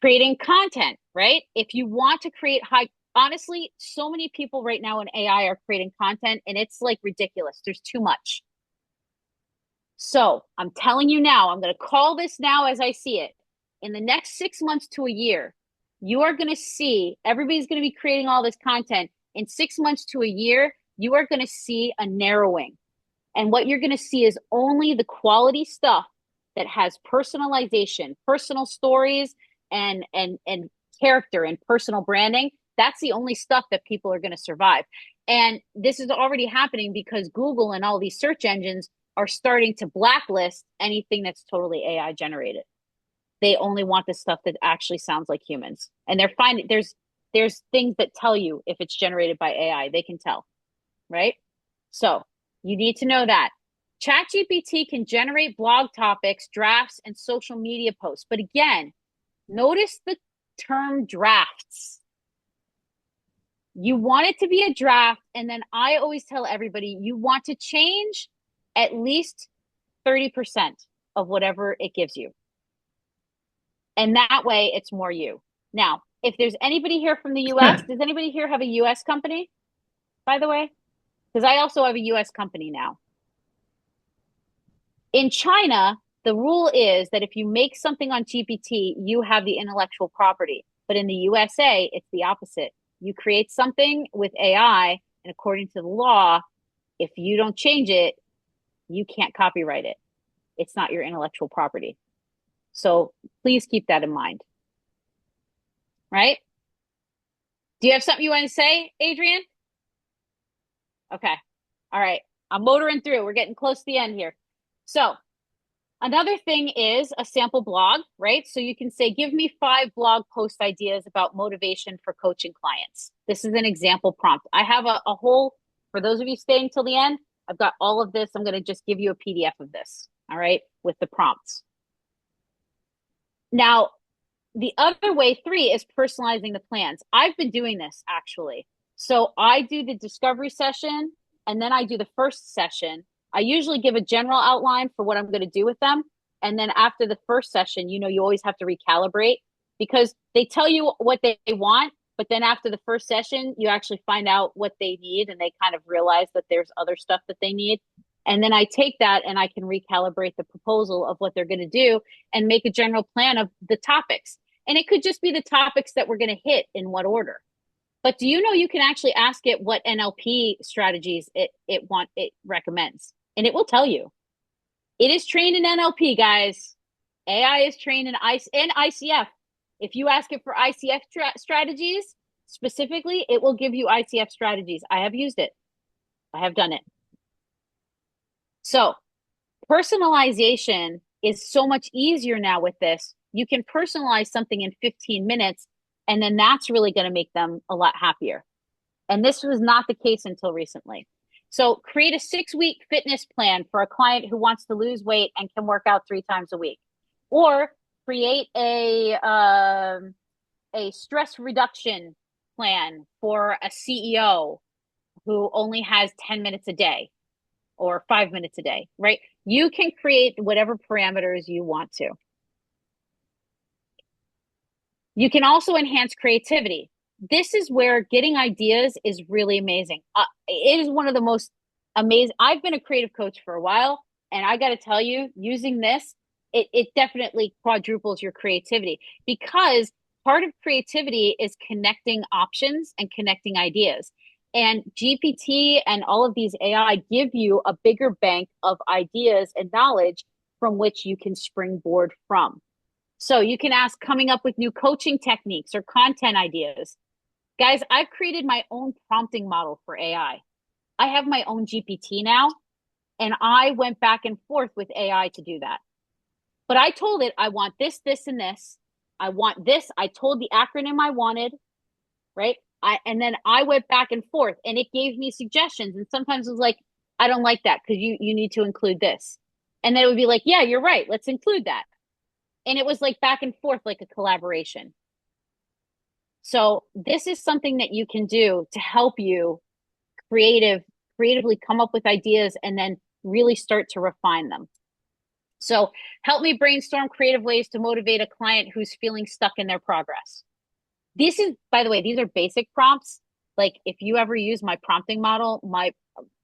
Creating content, right? If you want to create honestly, so many people right now in AI are creating content, and it's like ridiculous. There's too much. So I'm telling you now, I'm going to call this now as I see it. In the next 6 months to a year, you are going to see everybody's going to be creating all this content. In 6 months to a year, you are going to see a narrowing. And what you're going to see is only the quality stuff that has personalization, personal stories, and character and personal branding. That's the only stuff that people are going to survive. And this is already happening because Google and all these search engines are starting to blacklist anything that's totally AI generated. They only want the stuff that actually sounds like humans. And they're finding there's things that tell you if it's generated by AI. They can tell, right? So you need to know that. ChatGPT can generate blog topics, drafts, and social media posts. But again, notice the term drafts. You want it to be a draft, and then I always tell everybody you want to change at least 30% of whatever it gives you. And that way it's more you. Now, if there's anybody here from the US, does anybody here have a US company, by the way? Because I also have a US company now. In China, the rule is that if you make something on GPT, you have the intellectual property. But in the USA, it's the opposite. You create something with AI, and according to the law, if you don't change it, you can't copyright it. It's not your intellectual property. So please keep that in mind. Right? Do you have something you want to say, Adrian? Okay. All right. I'm motoring through. We're getting close to the end here. So another thing is a sample blog, right? So you can say, give me 5 blog post ideas about motivation for coaching clients. This is an example prompt. I have a whole, for those of you staying till the end, I've got all of this. I'm going to just give you a PDF of this, all right, with the prompts. Now, the other way, 3, is personalizing the plans. I've been doing this actually. So I do the discovery session, and then I do the first session. I usually give a general outline for what I'm going to do with them. And then after the first session, you always have to recalibrate, because they tell you what they want, but then after the first session, you actually find out what they need, and they kind of realize that there's other stuff that they need. And then I take that and I can recalibrate the proposal of what they're going to do and make a general plan of the topics. And it could just be the topics that we're going to hit in what order. But do you know you can actually ask it what NLP strategies it recommends, and it will tell you. It is trained in NLP, guys. AI is trained in ICF. If you ask it for ICF strategies specifically, it will give you ICF strategies. I have used it. I have done it. So personalization is so much easier now with this. You can personalize something in 15 minutes, and then that's really going to make them a lot happier. And this was not the case until recently. So create a 6-week fitness plan for a client who wants to lose weight and can work out 3 times a week. Or create a stress reduction plan for a CEO who only has 10 minutes a day or 5 minutes a day, right? You can create whatever parameters you want to. You can also enhance creativity. This is where getting ideas is really amazing. It is one of the most amazing. I've been a creative coach for a while, and I got to tell you, using this, it definitely quadruples your creativity, because part of creativity is connecting options and connecting ideas. And GPT and all of these AI give you a bigger bank of ideas and knowledge from which you can springboard from. So you can ask coming up with new coaching techniques or content ideas. Guys, I've created my own prompting model for AI. I have my own GPT now, and I went back and forth with AI to do that. But I told it, I want this, this, and this. I want this. I told the acronym I wanted, right? And then I went back and forth, and it gave me suggestions. And sometimes it was like, I don't like that because you need to include this. And then it would be like, yeah, you're right. Let's include that. And it was like back and forth, like a collaboration. So this is something that you can do to help you creatively come up with ideas and then really start to refine them. So help me brainstorm creative ways to motivate a client who's feeling stuck in their progress. This is, by the way, these are basic prompts. Like if you ever use my prompting model,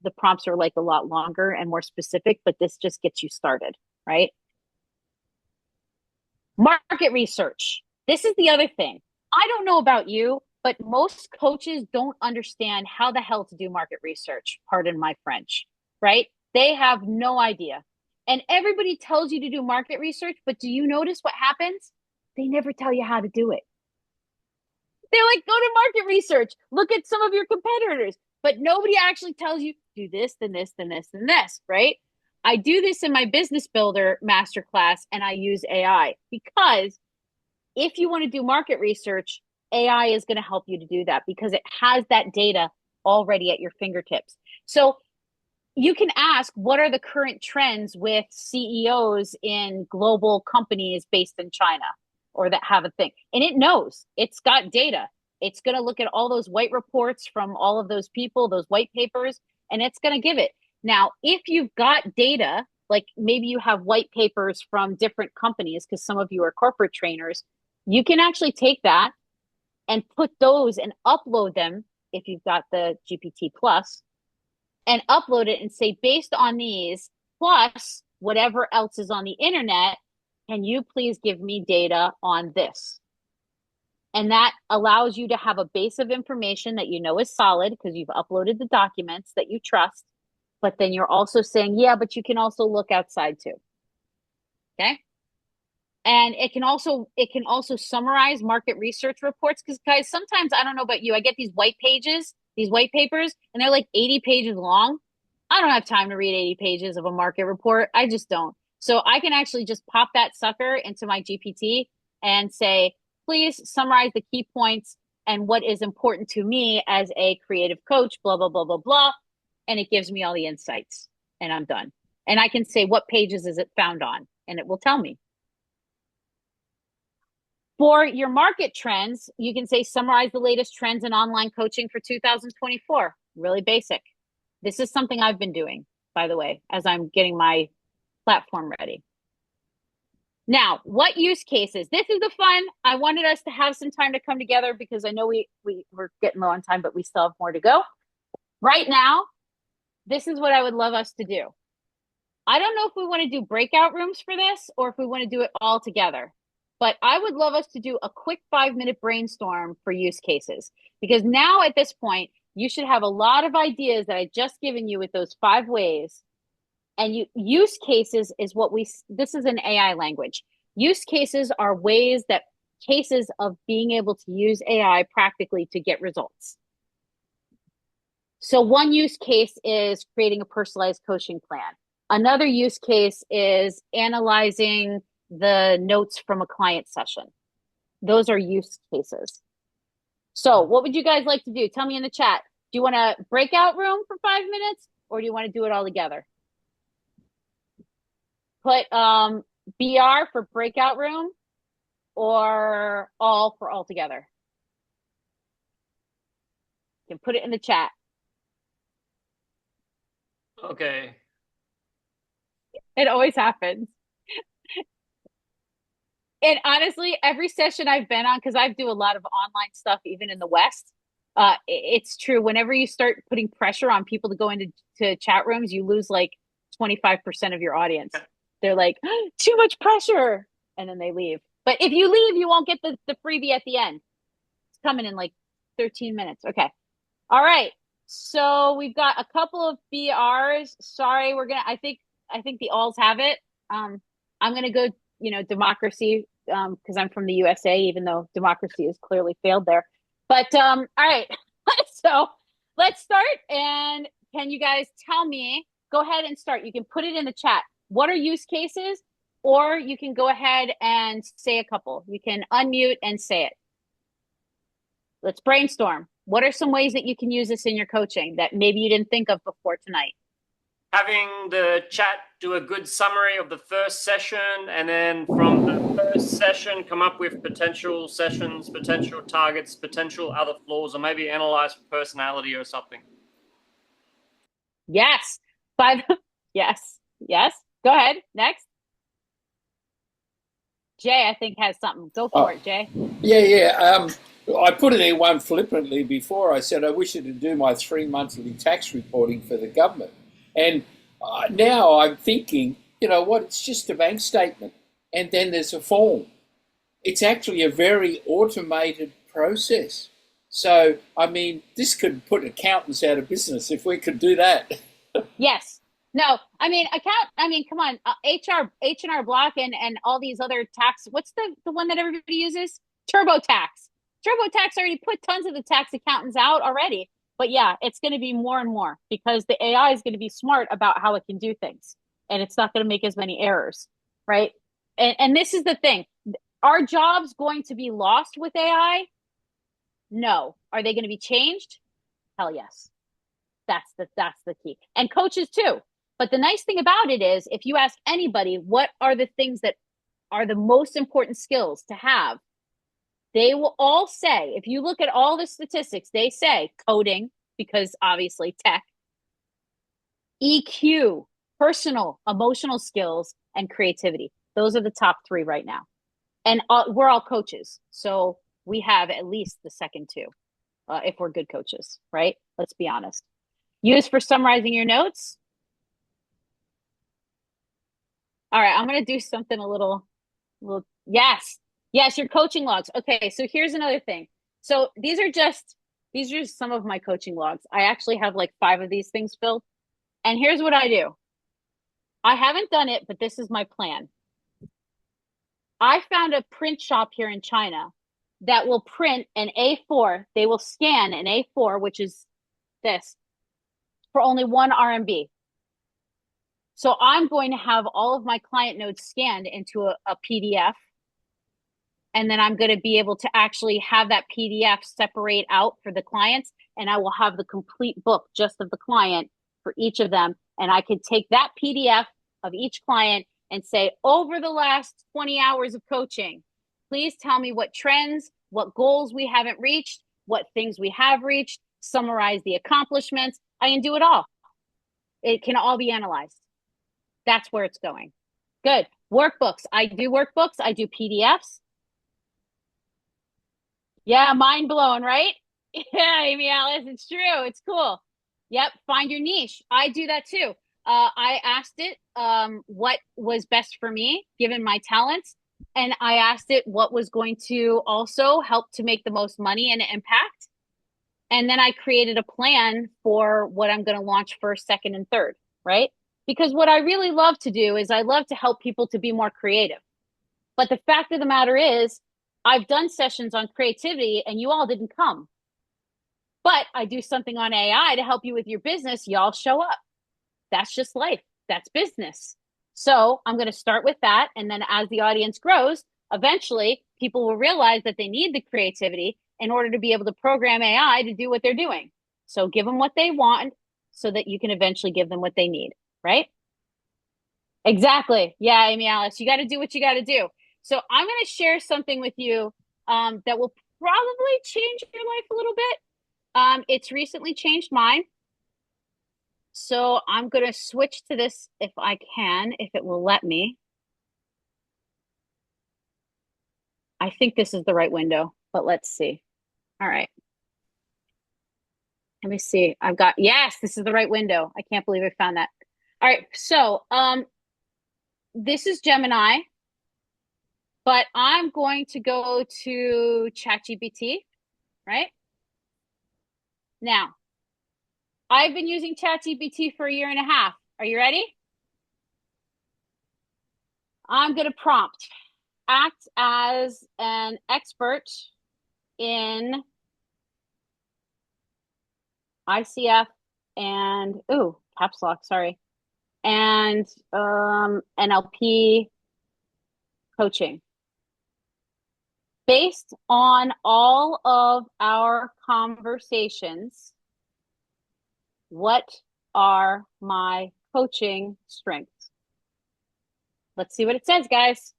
the prompts are like a lot longer and more specific, but this just gets you started, right? Market research. This is the other thing. I don't know about you, but most coaches don't understand how the hell to do market research. Pardon my French, right? They have no idea. And everybody tells you to do market research, but do you notice what happens? They never tell you how to do it. They're like, go to market research, look at some of your competitors, but nobody actually tells you do this, then this, then this, then this, right? I do this in my business builder masterclass, and I use AI because if you want to do market research, AI is going to help you to do that because it has that data already at your fingertips. So you can ask, what are the current trends with CEOs in global companies based in China or that have a thing? And it knows, it's got data. It's going to look at all those white reports from all of those people, those white papers, and it's going to give it. Now, if you've got data, like maybe you have white papers from different companies, because some of you are corporate trainers, you can actually take that and put those and upload them if you've got the GPT Plus and upload it and say, based on these, plus whatever else is on the internet, can you please give me data on this? And that allows you to have a base of information that you know is solid because you've uploaded the documents that you trust. But then you're also saying, yeah, but you can also look outside too. Okay. And it can also summarize market research reports because, guys, sometimes, I don't know about you, I get these white papers, and they're like 80 pages long. I don't have time to read 80 pages of a market report. I just don't. So I can actually just pop that sucker into my GPT and say, please summarize the key points and what is important to me as a creative coach, blah, blah, blah, blah, blah. And it gives me all the insights and I'm done. And I can say, what pages is it found on? And it will tell me. For your market trends, you can say, summarize the latest trends in online coaching for 2024. Really basic. This is something I've been doing, by the way, as I'm getting my platform ready. Now, what use cases? This is the fun. I wanted us to have some time to come together because I know we're getting low on time, but we still have more to go. Right now, this is what I would love us to do. I don't know if we want to do breakout rooms for this or if we want to do it all together. But I would love us to do a quick 5-minute brainstorm for use cases because now at this point, you should have a lot of ideas that I just given you with those 5 ways. And use cases is this is an AI language. Use cases are cases of being able to use AI practically to get results. So one use case is creating a personalized coaching plan. Another use case is analyzing the notes from a client session. Those are use cases. So what would you guys like to do? Tell me in the chat. Do you want a breakout room for 5 minutes or do you want to do it all together? Put BR for breakout room or all for all together. You can put it in the chat. Okay. It always happens. And honestly, every session I've been on, because I do a lot of online stuff, even in the West, it's true. Whenever you start putting pressure on people to go into chat rooms, you lose like 25% of your audience. They're like, too much pressure. And then they leave. But if you leave, you won't get the freebie at the end. It's coming in like 13 minutes. Okay. All right. So we've got a couple of BRs. Sorry, I think the alls have it. I'm gonna go, democracy, because I'm from the USA, even though democracy has clearly failed there. But all right. So let's start. And can you guys tell me, go ahead and start. You can put it in the chat. What are use cases? Or you can go ahead and say a couple. You can unmute and say it. Let's brainstorm. What are some ways that you can use this in your coaching that maybe you didn't think of before tonight? Having the chat do a good summary of the first session, and then from the first session, come up with potential sessions, potential targets, potential other flaws, or maybe analyze for personality or something. Yes. Yes. Go ahead. Next. Jay, I think, has something. Go for it, Jay. Yeah. I put it in one flippantly before. I said I wish it to do my 3 monthly tax reporting for the government. And now I'm thinking, you know what, it's just a bank statement. And then there's a form. It's actually a very automated process. So, I mean, this could put accountants out of business if we could do that. Yes. No, I mean, come on, H&R Block and all these other tax. What's the one that everybody uses? TurboTax. TurboTax already put tons of the tax accountants out already. But yeah, it's going to be more and more because the AI is going to be smart about how it can do things. And it's not going to make as many errors, right? And this is the thing. Are jobs going to be lost with AI? No. Are they going to be changed? Hell yes. That's the key. And coaches too. But the nice thing about it is if you ask anybody what are the things that are the most important skills to have, they will all say, if you look at all the statistics, they say coding, because obviously tech, EQ, personal, emotional skills, and creativity. Those are the top 3 right now. And we're all coaches. So we have at least the second 2 if we're good coaches, right? Let's be honest. Use for summarizing your notes. All right, I'm going to do something a little, yes, your coaching logs. Okay, so here's another thing. So these are just some of my coaching logs. I actually have like 5 of these things filled. And here's what I do. I haven't done it, but this is my plan. I found a print shop here in China that will print an A4. They will scan an A4, which is this, for only 1 RMB. So I'm going to have all of my client notes scanned into a PDF. And then I'm going to be able to actually have that PDF separate out for the clients. And I will have the complete book just of the client for each of them. And I can take that PDF of each client and say, over the last 20 hours of coaching, please tell me what trends, what goals we haven't reached, what things we have reached, summarize the accomplishments. I can do it all. It can all be analyzed. That's where it's going. Good. Workbooks. I do workbooks. I do PDFs. Yeah, mind blown, right? Yeah, Amy Alice, it's true. It's cool. Yep, find your niche. I do that too. I asked it what was best for me, given my talents. And I asked it what was going to also help to make the most money and impact. And then I created a plan for what I'm going to launch first, second, and third, right? Because what I really love to do is I love to help people to be more creative. But the fact of the matter is, I've done sessions on creativity and you all didn't come. But I do something on AI to help you with your business, y'all show up. That's just life. That's business. So I'm going to start with that. And then as the audience grows, eventually people will realize that they need the creativity in order to be able to program AI to do what they're doing. So give them what they want so that you can eventually give them what they need, right? Exactly. Yeah, Amy Alice, you got to do what you got to do. So I'm going to share something with you that will probably change your life a little bit. It's recently changed mine. So I'm going to switch to this if I can, if it will let me. I think this is the right window, but let's see. All right. Let me see. Yes, this is the right window. I can't believe I found that. All right. So this is Gemini, but I'm going to go to ChatGPT, right? Now, I've been using ChatGPT for a year and a half. Are you ready? I'm going to prompt, act as an expert in ICF and, caps lock, sorry, and NLP coaching. Based on all of our conversations, what are my coaching strengths? Let's see what it says, guys.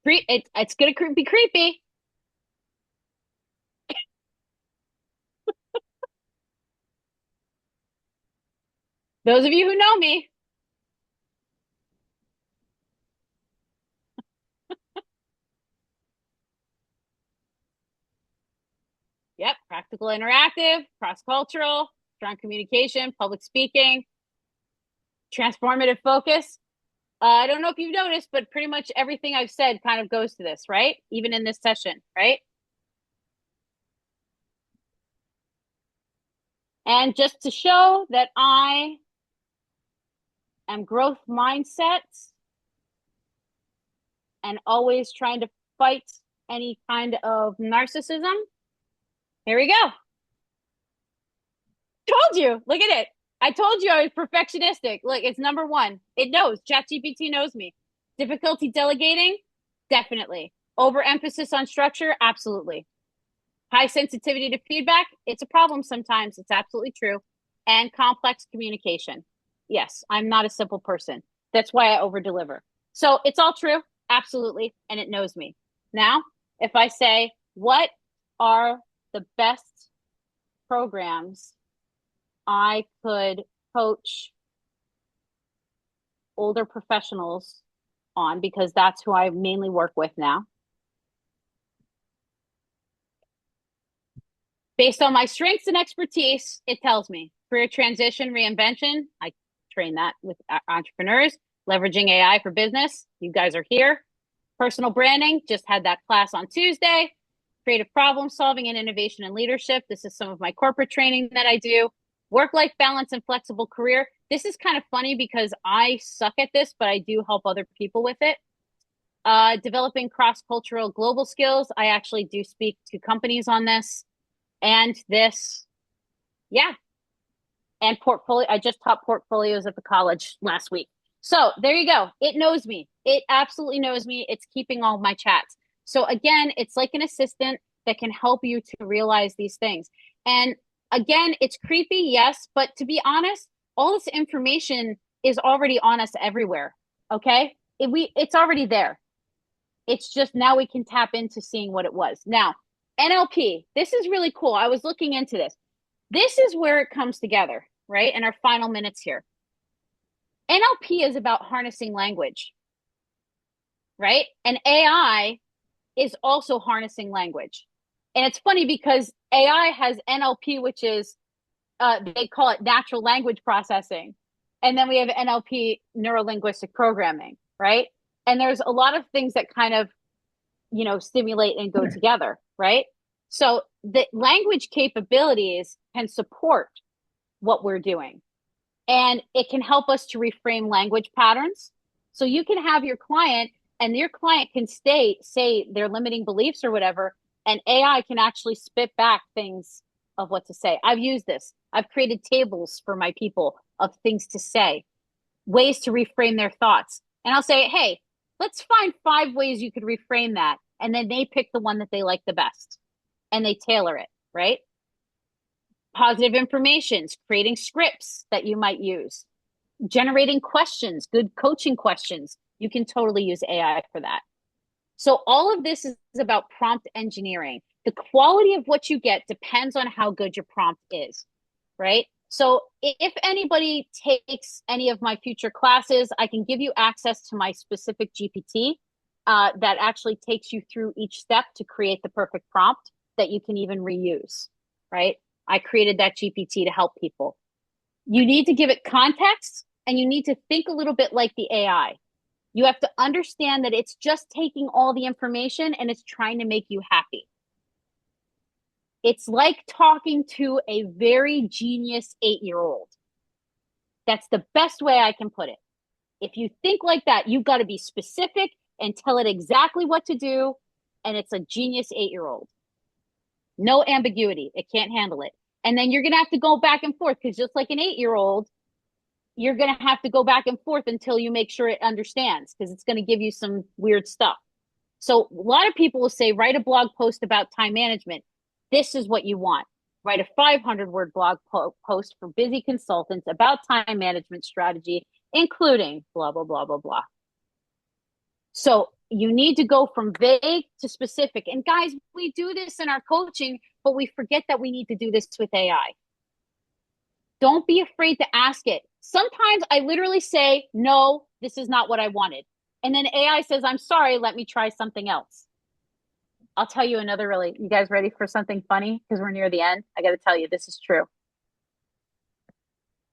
It's going to be creepy. Those of you who know me. Yep, practical, interactive, cross-cultural, strong communication, public speaking, transformative focus. I don't know if you've noticed, but pretty much everything I've said kind of goes to this, right? Even in this session, right? And just to show that I am growth mindset and always trying to fight any kind of narcissism, here we go. Told you, look at it. I told you I was perfectionistic. Look, it's number one. It knows. ChatGPT knows me. Difficulty delegating? Definitely. Overemphasis on structure? Absolutely. High sensitivity to feedback? It's a problem sometimes. It's absolutely true. And complex communication. Yes, I'm not a simple person. That's why I overdeliver. So it's all true. Absolutely. And it knows me. Now, if I say, what are the best programs I could coach older professionals on, because that's who I mainly work with now. Based on my strengths and expertise, it tells me career transition, reinvention. I train that with entrepreneurs, leveraging AI for business. You guys are here. Personal branding, just had that class on Tuesday. Creative problem solving and innovation and leadership. This is some of my corporate training that I do. Work-life balance and flexible career. This is kind of funny because I suck at this, but I do help other people with it. Developing cross-cultural global skills. I actually do speak to companies on this. And this, yeah. And portfolio. I just taught portfolios at the college last week. So there you go. It knows me. It absolutely knows me. It's keeping all of my chats. So again, it's like an assistant that can help you to realize these things. And again, it's creepy, yes, but to be honest, all this information is already on us everywhere. Okay? It's already there. It's just now we can tap into seeing what it was. Now, NLP, this is really cool. I was looking into this. This is where it comes together, right? In our final minutes here. NLP is about harnessing language, right? And AI is also harnessing language. And it's funny because AI has NLP, which is, they call it natural language processing. And then we have NLP, neuro linguistic programming, right? And there's a lot of things that kind of, stimulate and go together, right? So the language capabilities can support what we're doing. And it can help us to reframe language patterns. So you can have your client, and your client can say their limiting beliefs or whatever, and AI can actually spit back things of what to say. I've used this. I've created tables for my people of things to say, ways to reframe their thoughts. And I'll say, hey, let's find 5 ways you could reframe that. And then they pick the one that they like the best and they tailor it, right? Positive informations, creating scripts that you might use, generating questions, good coaching questions. You can totally use AI for that. So all of this is about prompt engineering. The quality of what you get depends on how good your prompt is, right? So if anybody takes any of my future classes, I can give you access to my specific GPT that actually takes you through each step to create the perfect prompt that you can even reuse, right? I created that GPT to help people. You need to give it context, and you need to think a little bit like the AI. You have to understand that it's just taking all the information and it's trying to make you happy. It's like talking to a very genius 8-year-old. That's the best way I can put it. If you think like that, you've got to be specific and tell it exactly what to do. And it's a genius 8-year-old. No ambiguity. It can't handle it. And then you're going to have to go back and forth, because just like an 8-year-old, you're going to have to go back and forth until you make sure it understands, because it's going to give you some weird stuff. So a lot of people will say, write a blog post about time management. This is what you want. Write a 500-word blog post for busy consultants about time management strategy, including blah, blah, blah, blah, blah. So you need to go from vague to specific. And guys, we do this in our coaching, but we forget that we need to do this with AI. Don't be afraid to ask it. Sometimes I literally say, no, this is not what I wanted. And then AI says, I'm sorry, let me try something else. I'll tell you another really, you guys ready for something funny? Because we're near the end. I got to tell you, this is true.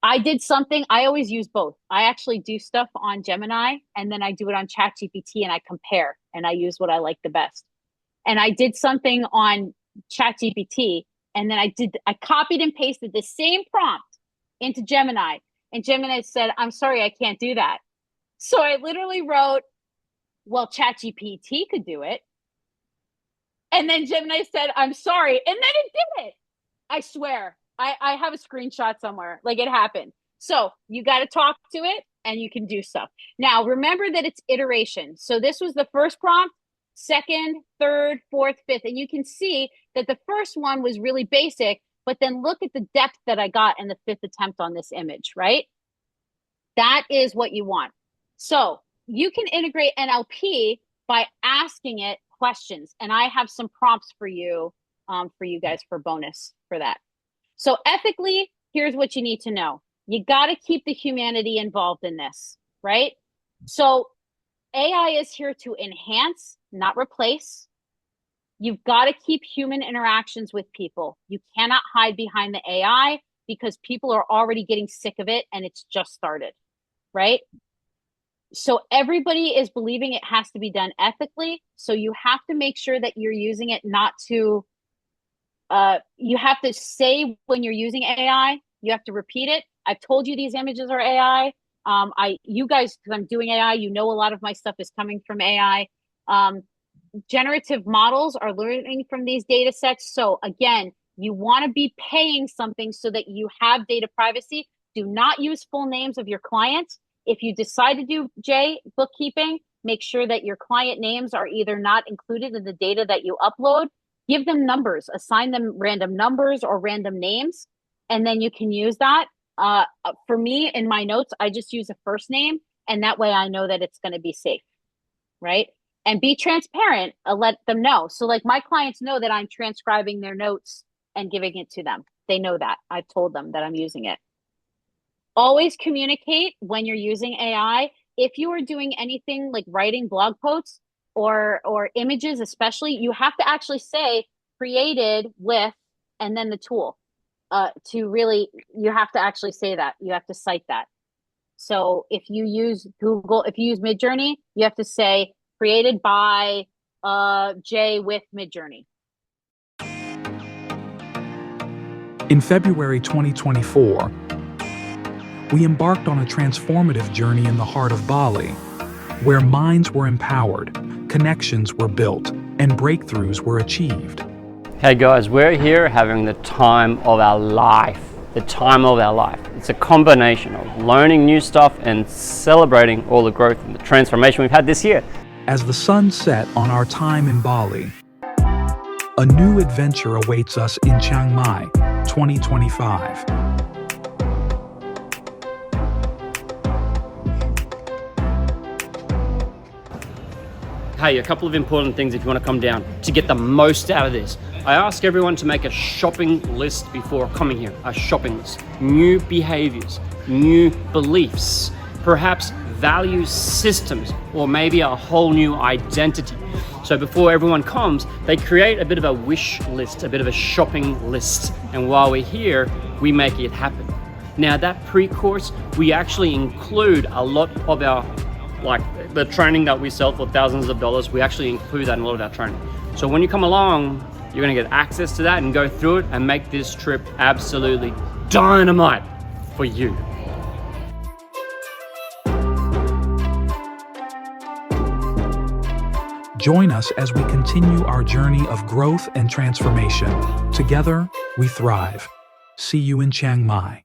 I did something, I always use both. I actually do stuff on Gemini, and then I do it on ChatGPT, and I compare, and I use what I like the best. And I did something on ChatGPT, and then I copied and pasted the same prompt into Gemini, and Gemini said, I'm sorry, I can't do that. So I literally wrote, well, ChatGPT could do it. And then Gemini said, I'm sorry. And then it did it. I swear. I have a screenshot somewhere. Like, it happened. So you got to talk to it, and you can do stuff. Now, remember that it's iteration. So this was the first prompt, second, third, fourth, fifth. And you can see that the first one was really basic, but then look at the depth that I got in the 5th attempt on this image, right? That is what you want. So you can integrate NLP by asking it questions. And I have some prompts for you guys for bonus for that. So ethically, here's what you need to know. You got to keep the humanity involved in this, right? So AI is here to enhance, not replace. You've got to keep human interactions with people. You cannot hide behind the AI, because people are already getting sick of it, and it's just started, right? So everybody is believing it has to be done ethically. So you have to make sure that you're using it not to, you have to say when you're using AI, you have to repeat it. I've told you these images are AI. You guys, because I'm doing AI, you know, a lot of my stuff is coming from AI. Generative models are learning from these data sets. So again, you want to be paying something so that you have data privacy. Do not use full names of your clients. If you decide to do bookkeeping, make sure that your client names are either not included in the data that you upload. Give them numbers, assign them random numbers or random names, and then you can use that. For me, in my notes, I just use a first name, and that way I know that it's going to be safe, right? And be transparent, let them know. So like, my clients know that I'm transcribing their notes and giving it to them. They know that. I've told them that I'm using it. Always communicate when you're using AI. If you are doing anything like writing blog posts or images, especially, you have to actually say created with, and then the tool. To really, you have to actually say that. You have to cite that. So if you use Google, if you use Midjourney, you have to say created by Jay with Midjourney. In February 2024, we embarked on a transformative journey in the heart of Bali, where minds were empowered, connections were built, and breakthroughs were achieved. Hey guys, we're here having the time of our life. The time of our life. It's a combination of learning new stuff and celebrating all the growth and the transformation we've had this year. As the sun set on our time in Bali, a new adventure awaits us in Chiang Mai, 2025. Hey, a couple of important things if you want to come down to get the most out of this. I ask everyone to make a shopping list before coming here, a shopping list. New behaviors, new beliefs, perhaps value systems, or maybe a whole new identity. So before everyone comes, they create a bit of a wish list, a bit of a shopping list. And while we're here, we make it happen. Now that pre-course, we actually include a lot of our, like the training that we sell for thousands of dollars, we actually include that in a lot of our training. So when you come along, you're gonna get access to that and go through it and make this trip absolutely dynamite for you. Join us as we continue our journey of growth and transformation. Together, we thrive. See you in Chiang Mai.